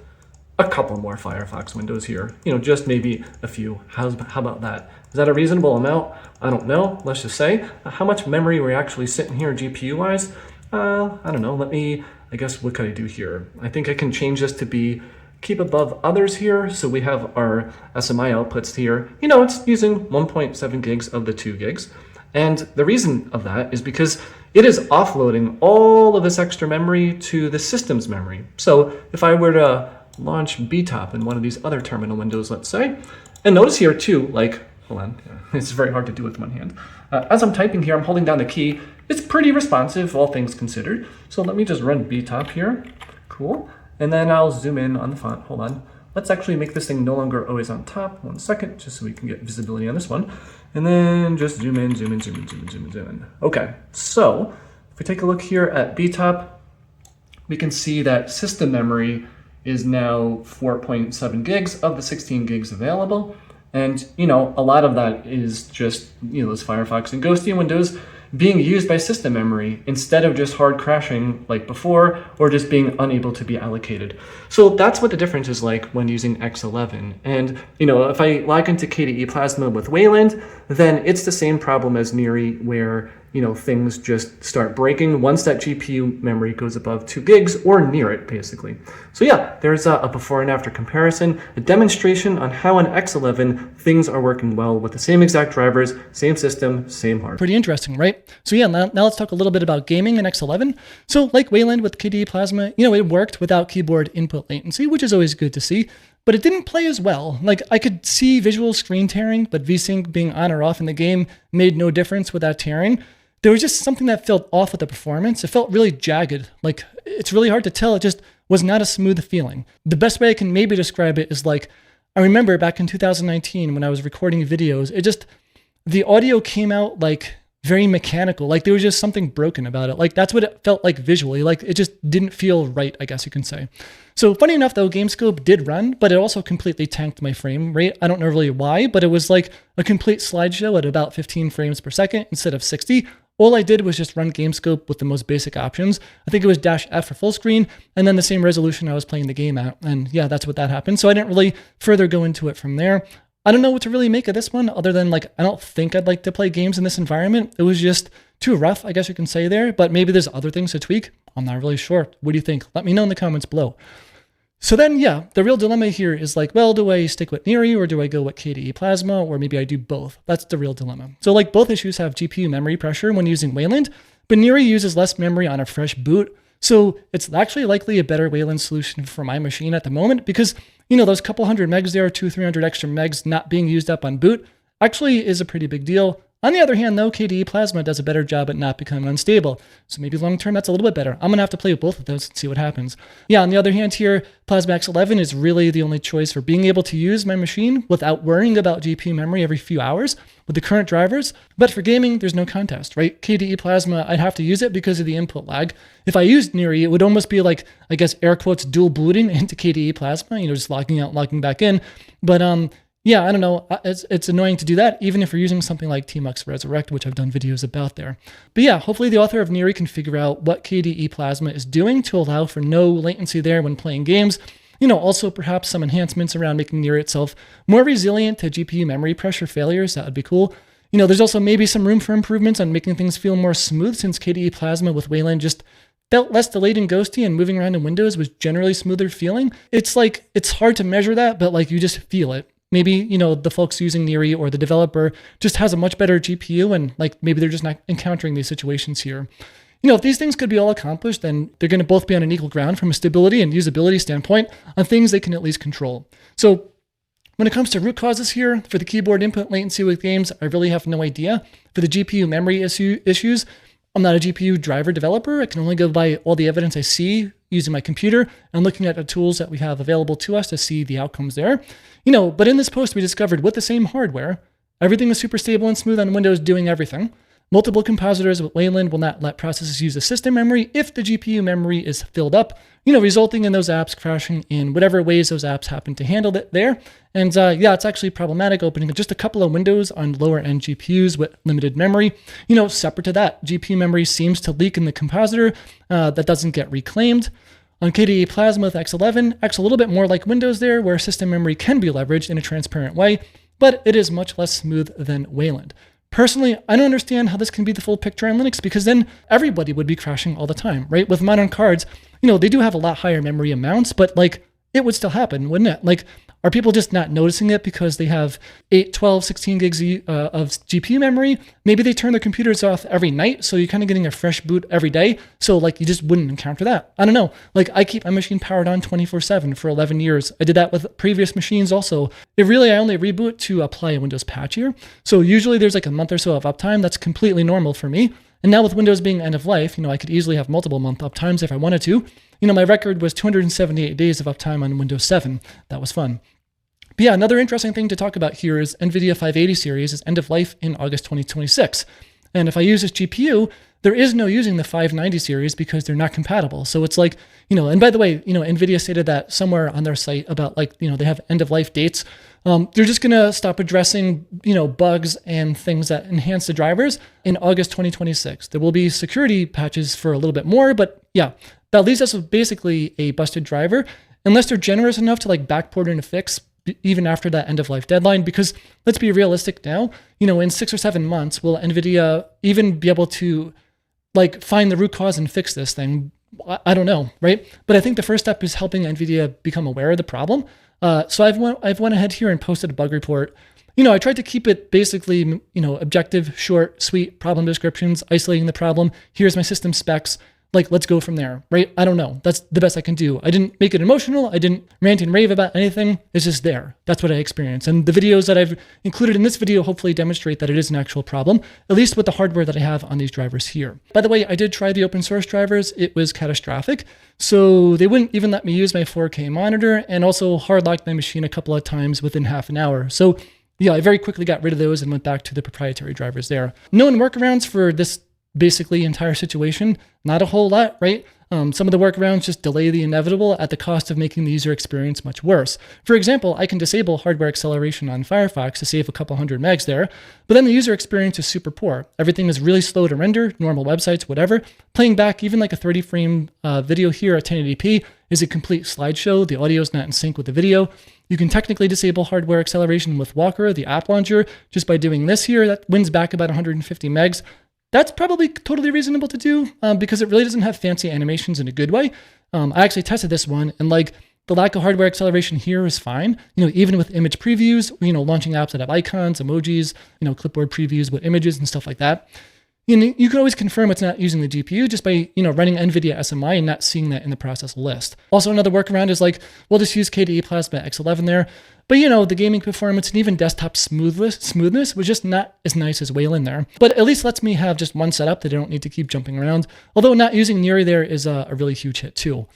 a couple more Firefox windows here. Just maybe a few. How about that? Is that a reasonable amount? I don't know. Let's just say how much memory we're actually sitting here GPU wise. I don't know. I guess what could I do here? I think I can change this to be keep above others here. So we have our SMI outputs here. It's using 1.7 gigs of the 2 gigs. And the reason of that is because it is offloading all of this extra memory to the system's memory. So if I were to launch BTOP in one of these other terminal windows, let's say, and notice here too, hold on, it's very hard to do with one hand. As I'm typing here, I'm holding down the key. It's pretty responsive, all things considered. So let me just run BTOP here. Cool. And then I'll zoom in on the font. Hold on. Let's actually make this thing no longer always on top. 1 second, just so we can get visibility on this one. And then just zoom in, zoom in, zoom in, zoom in, zoom in, zoom in. Okay, so if we take a look here at BTOP, we can see that system memory is now 4.7 gigs of the 16 gigs available. And, a lot of that is just, those Firefox and Ghostty windows being used by system memory instead of just hard crashing like before, or just being unable to be allocated. So that's what the difference is like when using X11. And, if I log into KDE Plasma with Wayland, then it's the same problem as niri where, things just start breaking once that GPU memory goes above 2 gigs or near it, basically. So yeah, there's a before and after comparison, a demonstration on how in X11 things are working well with the same exact drivers, same system, same hardware. Pretty interesting, right? So yeah, now let's talk a little bit about gaming in X11. So like Wayland with KDE Plasma, it worked without keyboard input latency, which is always good to see. But it didn't play as well. I could see visual screen tearing, but VSync being on or off in the game made no difference with that tearing. There was just something that felt off with the performance. It felt really jagged. It's really hard to tell. It just was not a smooth feeling. The best way I can maybe describe it is I remember back in 2019 when I was recording videos, the audio came out very mechanical. There was just something broken about it. That's what it felt like visually. It just didn't feel right, I guess you can say. So funny enough though, GameScope did run, but it also completely tanked my frame rate. I don't know really why, but it was like a complete slideshow at about 15 frames per second instead of 60. All I did was just run GameScope with the most basic options. I think it was -F for full screen, and then the same resolution I was playing the game at. And yeah, that's what that happened. So I didn't really further go into it from there. I don't know what to really make of this one other than I don't think I'd like to play games in this environment. It was just too rough, I guess you can say there, but maybe there's other things to tweak. I'm not really sure. What do you think? Let me know in the comments below. So then, yeah, the real dilemma here is well, do I stick with niri or do I go with KDE Plasma, or maybe I do both? That's the real dilemma. So both issues have GPU memory pressure when using Wayland, but niri uses less memory on a fresh boot. So it's actually likely a better Wayland solution for my machine at the moment because, those couple hundred megs there, 200-300 extra megs not being used up on boot actually is a pretty big deal. On the other hand, though, KDE Plasma does a better job at not becoming unstable. So maybe long-term, that's a little bit better. I'm going to have to play with both of those and see what happens. Yeah, on the other hand here, Plasma X11 is really the only choice for being able to use my machine without worrying about GPU memory every few hours with the current drivers. But for gaming, there's no contest, right? KDE Plasma, I'd have to use it because of the input lag. If I used niri, it would almost be I guess, air quotes, dual booting into KDE Plasma, just logging out, logging back in. But, Yeah, I don't know. It's annoying to do that, even if you're using something like Tmux Resurrect, which I've done videos about there. But yeah, hopefully the author of Niri can figure out what KDE Plasma is doing to allow for no latency there when playing games. Also perhaps some enhancements around making Niri itself more resilient to GPU memory pressure failures. That would be cool. There's also maybe some room for improvements on making things feel more smooth, since KDE Plasma with Wayland just felt less delayed and ghosty, and moving around in Windows was generally smoother feeling. It's hard to measure that, but you just feel it. Maybe, the folks using Niri or the developer just has a much better GPU, and maybe they're just not encountering these situations here. If these things could be all accomplished, then they're going to both be on an equal ground from a stability and usability standpoint on things they can at least control. So when it comes to root causes here, for the keyboard input latency with games, I really have no idea. For the GPU memory issues, I'm not a GPU driver developer. I can only go by all the evidence I see using my computer and looking at the tools that we have available to us to see the outcomes there. But in this post, we discovered with the same hardware, everything is super stable and smooth on Windows doing everything. Multiple compositors with Wayland will not let processes use the system memory if the GPU memory is filled up, resulting in those apps crashing in whatever ways those apps happen to handle it there. And yeah, it's actually problematic opening just a couple of windows on lower end GPUs with limited memory. Separate to that, GPU memory seems to leak in the compositor that doesn't get reclaimed. On KDE Plasma with X11, acts a little bit more like Windows there, where system memory can be leveraged in a transparent way, but it is much less smooth than Wayland. Personally, I don't understand how this can be the full picture on Linux, because then everybody would be crashing all the time, right? With modern cards, they do have a lot higher memory amounts, but it would still happen, wouldn't it? Are people just not noticing it because they have 8, 12, 16 gigs of GPU memory? Maybe they turn their computers off every night, so you're kind of getting a fresh boot every day. So you just wouldn't encounter that. I don't know. I keep my machine powered on 24/7 for 11 years. I did that with previous machines also. I only reboot to apply a Windows patch here. So usually there's a month or so of uptime. That's completely normal for me. And now with Windows being end of life, I could easily have multiple month uptimes if I wanted to. My record was 278 days of uptime on Windows 7. That was fun. But yeah, another interesting thing to talk about here is NVIDIA 580 series is end of life in August 2026. And if I use this GPU, there is no using the 590 series because they're not compatible. So it's and by the way, NVIDIA stated that somewhere on their site about they have end of life dates. They're just going to stop addressing, bugs and things that enhance the drivers in August 2026. There will be security patches for a little bit more, but yeah, that leaves us with basically a busted driver, unless they're generous enough to backport in a fix even after that end of life deadline. Because let's be realistic now, in 6 or 7 months, will NVIDIA even be able to find the root cause and fix this thing? I don't know, right? But I think the first step is helping NVIDIA become aware of the problem. So I've went ahead here and posted a bug report. I tried to keep it basically, objective, short, sweet problem descriptions, isolating the problem. Here's my system specs. Let's go from there, right? I don't know. That's the best I can do. I didn't make it emotional. I didn't rant and rave about anything. It's just there. That's what I experienced. And the videos that I've included in this video hopefully demonstrate that it is an actual problem, at least with the hardware that I have on these drivers here. By the way, I did try the open source drivers. It was catastrophic. So they wouldn't even let me use my 4K monitor, and also hard locked my machine a couple of times within half an hour. So yeah, I very quickly got rid of those and went back to the proprietary drivers there. Known workarounds for this basically entire situation, not a whole lot, right? Some of the workarounds just delay the inevitable at the cost of making the user experience much worse. For example, I can disable hardware acceleration on Firefox to save a couple hundred megs there, but then the user experience is super poor. Everything is really slow to render, normal websites, whatever. Playing back even a 30 frame video here at 1080p is a complete slideshow. The audio is not in sync with the video. You can technically disable hardware acceleration with Walker, the app launcher, just by doing this here. That wins back about 150 megs. That's probably totally reasonable to do because it really doesn't have fancy animations in a good way. I actually tested this one, and the lack of hardware acceleration here is fine. Even with image previews, launching apps that have icons, emojis, clipboard previews with images and stuff like that. You can always confirm it's not using the GPU just by, running NVIDIA SMI and not seeing that in the process list. Also, another workaround is we'll just use KDE Plasma X11 there. But the gaming performance and even desktop smoothness was just not as nice as Wayland there. But at least lets me have just one setup that I don't need to keep jumping around. Although not using Niri there is a really huge hit too.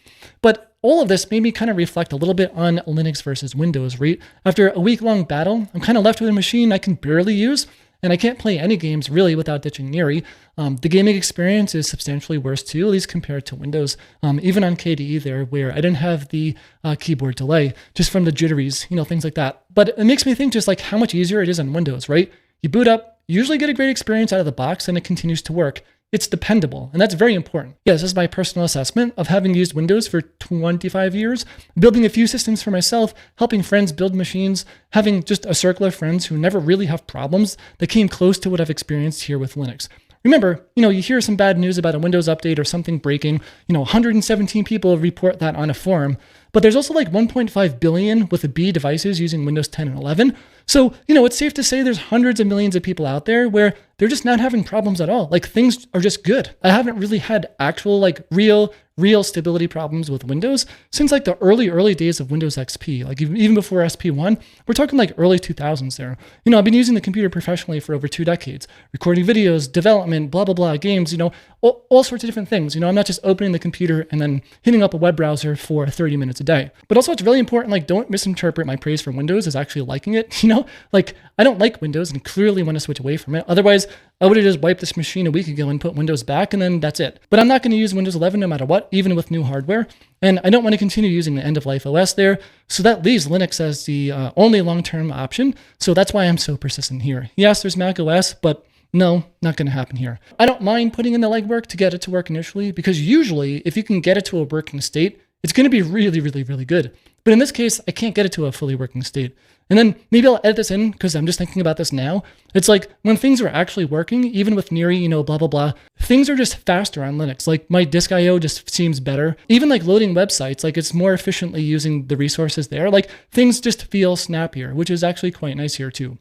But all of this made me kind of reflect a little bit on Linux versus Windows, right? After a week-long battle, I'm kind of left with a machine I can barely use, and I can't play any games really without ditching niri. The gaming experience is substantially worse too, at least compared to Windows. Even on KDE there, where I didn't have the keyboard delay, just from the jitteries, things like that. But it makes me think just like how much easier it is on Windows, right? You boot up, you usually get a great experience out of the box, and it continues to work. It's dependable, and that's very important. Yeah, this is my personal assessment of having used Windows for 25 years, building a few systems for myself, helping friends build machines, having just a circle of friends who never really have problems that came close to what I've experienced here with Linux. Remember, you hear some bad news about a Windows update or something breaking, 117 people report that on a forum, but there's also like 1.5 billion with a B devices using Windows 10 and 11. So, it's safe to say there's hundreds of millions of people out there where they're just not having problems at all. Like things are just good. I haven't really had actual like real stability problems with Windows since like the early days of Windows XP, like even before SP1. We're talking like early 2000s there. I've been using the computer professionally for over 2 decades, recording videos, development, blah, blah, blah, games, all sorts of different things. I'm not just opening the computer and then hitting up a web browser for 30 minutes a day. But also it's really important, like don't misinterpret my praise for Windows as actually liking it. Like I don't like Windows and clearly want to switch away from it. Otherwise, I would have just wiped this machine a week ago and put Windows back, and then that's it. But I'm not going to use Windows 11 no matter what, even with new hardware. And I don't want to continue using the end-of-life OS there. So that leaves Linux as the only long-term option. So that's why I'm so persistent here. Yes, there's Mac OS, but no, not going to happen here. I don't mind putting in the legwork to get it to work initially, because usually if you can get it to a working state, it's going to be really, really, really good. But in this case, I can't get it to a fully working state. And then maybe I'll edit this in because I'm just thinking about this now. It's like when things are actually working, even with niri, blah, blah, blah, things are just faster on Linux. Like my disk IO just seems better. Even like loading websites, like it's more efficiently using the resources there. Like things just feel snappier, which is actually quite nice here too.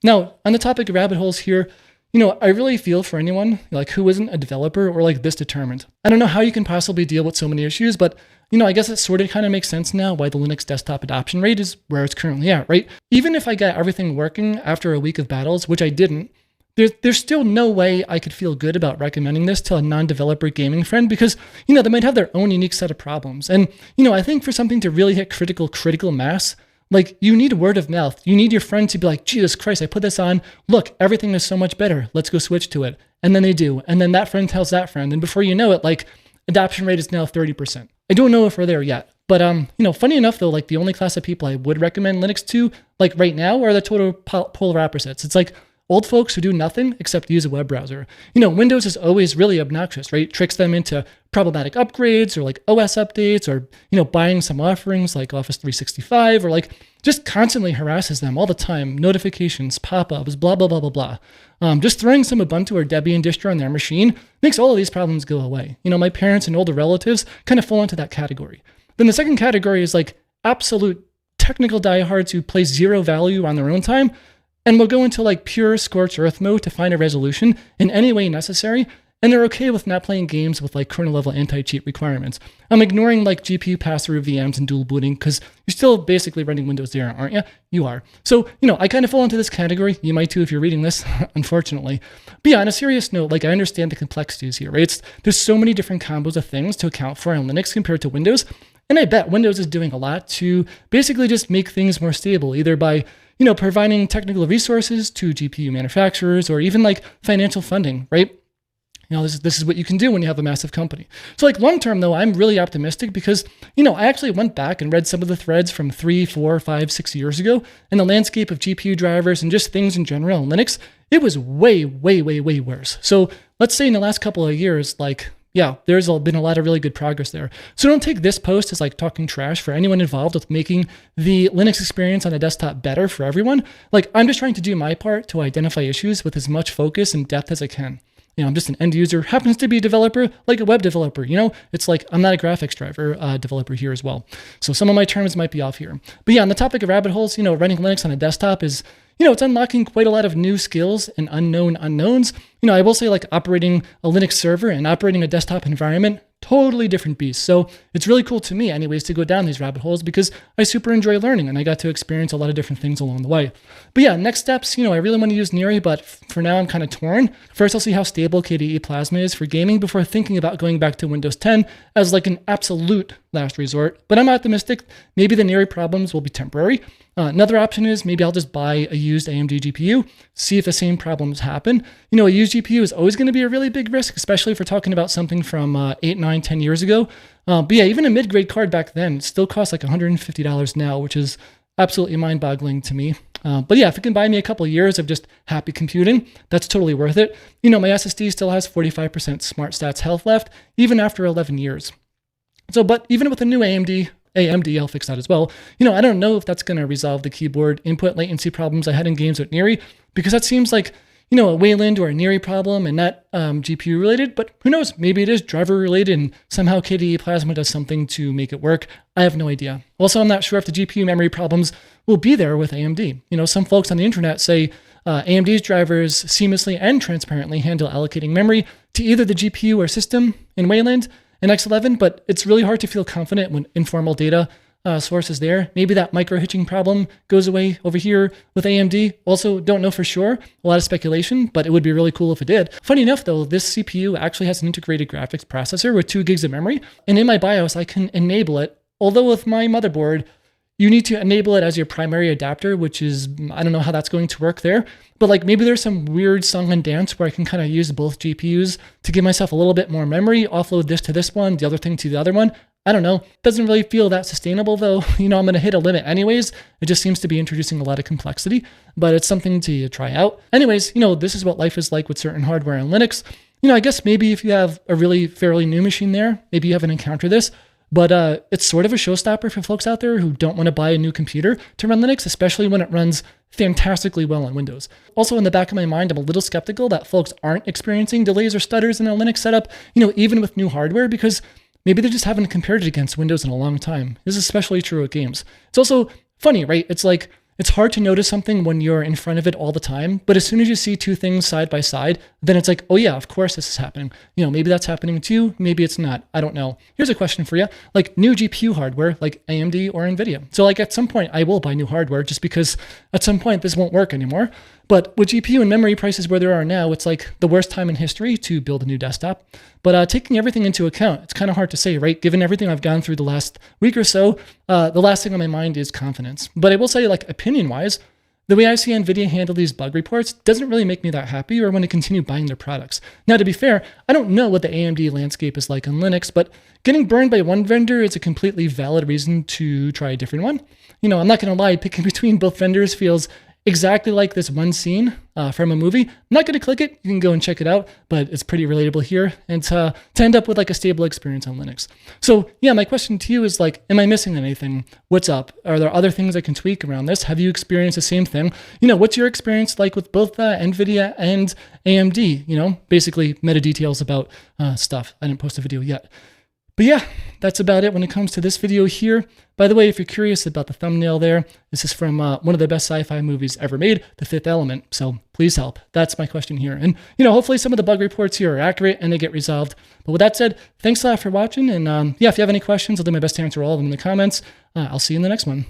Now, on the topic of rabbit holes here, I really feel for anyone like who isn't a developer or like this determined. I don't know how you can possibly deal with so many issues, but I guess it sort of kind of makes sense now why the Linux desktop adoption rate is where it's currently at, right? Even if I got everything working after a week of battles, which I didn't, there's still no way I could feel good about recommending this to a non-developer gaming friend because, they might have their own unique set of problems. And, I think for something to really hit critical mass, like you need word of mouth. You need your friend to be like, Jesus Christ, I put this on. Look, everything is so much better. Let's go switch to it. And then they do. And then that friend tells that friend. And before you know it, like adoption rate is now 30%. I don't know if we're there yet. But, funny enough though, like the only class of people I would recommend Linux to, like right now, are the total polar opposites. It's like old folks who do nothing except use a web browser. Windows is always really obnoxious, right? Tricks them into problematic upgrades or like OS updates or, buying some offerings like Office 365 or like just constantly harasses them all the time. Notifications, pop-ups, blah, blah, blah, blah, blah. Just throwing some Ubuntu or Debian distro on their machine makes all of these problems go away. My parents and older relatives kind of fall into that category. Then the second category is like absolute technical diehards who place zero value on their own time and will go into like pure scorched earth mode to find a resolution in any way necessary, and they're okay with not playing games with like kernel level anti-cheat requirements. I'm ignoring like GPU pass-through VMs and dual booting because you're still basically running Windows there, aren't you? You are. So, I kind of fall into this category. You might too if you're reading this, unfortunately. But yeah, on a serious note, like I understand the complexities here, right? There's so many different combos of things to account for on Linux compared to Windows, and I bet Windows is doing a lot to basically just make things more stable, either by providing technical resources to GPU manufacturers or even like financial funding, right? This is what you can do when you have a massive company. So like long term though, I'm really optimistic because, I actually went back and read some of the threads from 3, 4, 5, 6 years ago, and the landscape of GPU drivers and just things in general in Linux, it was way, way, way, way worse. So let's say in the last couple of years, like, yeah, there's been a lot of really good progress there. So don't take this post as like talking trash for anyone involved with making the Linux experience on a desktop better for everyone. Like I'm just trying to do my part to identify issues with as much focus and depth as I can. I'm just an end user, happens to be a developer, like a web developer, It's like, I'm not a graphics driver developer here as well. So some of my terms might be off here. But yeah, on the topic of rabbit holes, running Linux on a desktop is, it's unlocking quite a lot of new skills and unknown unknowns. I will say like operating a Linux server and operating a desktop environment, totally different beast. So it's really cool to me anyways to go down these rabbit holes because I super enjoy learning and I got to experience a lot of different things along the way. But yeah, next steps, I really want to use niri, but for now I'm kind of torn. First, I'll see how stable KDE Plasma is for gaming before thinking about going back to Windows 10 as like an absolute last resort, but I'm optimistic. Maybe the niri problems will be temporary. Another option is maybe I'll just buy a used AMD GPU, see if the same problems happen. You know, a used GPU is always going to be a really big risk, especially if we're talking about something from 8, 9, 10 years ago. But yeah, even a mid-grade card back then still costs like $150 now, which is absolutely mind-boggling to me. But yeah, if it can buy me a couple of years of just happy computing, that's totally worth it. You know, my SSD still has 45% smart stats health left, even after 11 years. So, but even with a new AMD, I'll fix that as well. You know, I don't know if that's going to resolve the keyboard input latency problems I had in games with niri, because that seems like, you know, a Wayland or a niri problem and not GPU related, but who knows, maybe it is driver related and somehow KDE Plasma does something to make it work. I have no idea. Also, I'm not sure if the GPU memory problems will be there with AMD. You know, some folks on the internet say AMD's drivers seamlessly and transparently handle allocating memory to either the GPU or system in Wayland and X11, but it's really hard to feel confident when informal data source is there. Maybe that micro hitching problem goes away over here with AMD. Also, don't know for sure. A lot of speculation, but it would be really cool if it did. Funny enough, though, this CPU actually has an integrated graphics processor with 2 gigs of memory, and in my BIOS, I can enable it. Although with my motherboard, you need to enable it as your primary adapter, which is, I don't know how that's going to work there. But like maybe there's some weird song and dance where I can kind of use both GPUs to give myself a little bit more memory, offload this to this one, the other thing to the other one. I don't know. Doesn't really feel that sustainable though. You know, I'm going to hit a limit anyways. It just seems to be introducing a lot of complexity, but it's something to try out. Anyways, you know, this is what life is like with certain hardware in Linux. You know, I guess maybe if you have a really fairly new machine there, maybe you haven't encountered this, but it's sort of a showstopper for folks out there who don't want to buy a new computer to run Linux, especially when it runs fantastically well on Windows. Also, in the back of my mind, I'm a little skeptical that folks aren't experiencing delays or stutters in a Linux setup, you know, even with new hardware, because maybe they just haven't compared it against Windows in a long time. This is especially true with games. It's also funny, right? It's like, it's hard to notice something when you're in front of it all the time, but as soon as you see two things side by side, then it's like, oh yeah, of course this is happening. You know, maybe that's happening too, maybe it's not. I don't know. Here's a question for you. Like new GPU hardware, like AMD or NVIDIA. So like at some point I will buy new hardware just because at some point this won't work anymore. But with GPU and memory prices where there are now, it's like the worst time in history to build a new desktop. But taking everything into account, it's kind of hard to say, right? Given everything I've gone through the last week or so, the last thing on my mind is confidence. But I will say, like opinion-wise, the way I see NVIDIA handle these bug reports doesn't really make me that happy or want to continue buying their products. Now, to be fair, I don't know what the AMD landscape is like on Linux, but getting burned by one vendor is a completely valid reason to try a different one. You know, I'm not going to lie, picking between both vendors feels exactly like this one scene from a movie. I'm not going to click it. You can go and check it out, but it's pretty relatable here and to end up with like a stable experience on Linux. So yeah, my question to you is like, am I missing anything? What's up? Are there other things I can tweak around this? Have you experienced the same thing? You know, what's your experience like with both NVIDIA and AMD? You know, basically meta details about stuff. I didn't post a video yet. But yeah, that's about it when it comes to this video here. By the way, if you're curious about the thumbnail there, this is from one of the best sci-fi movies ever made, The Fifth Element. So please help. That's my question here. And, you know, hopefully some of the bug reports here are accurate and they get resolved. But with that said, thanks a lot for watching. And yeah, if you have any questions, I'll do my best to answer all of them in the comments. I'll see you in the next one.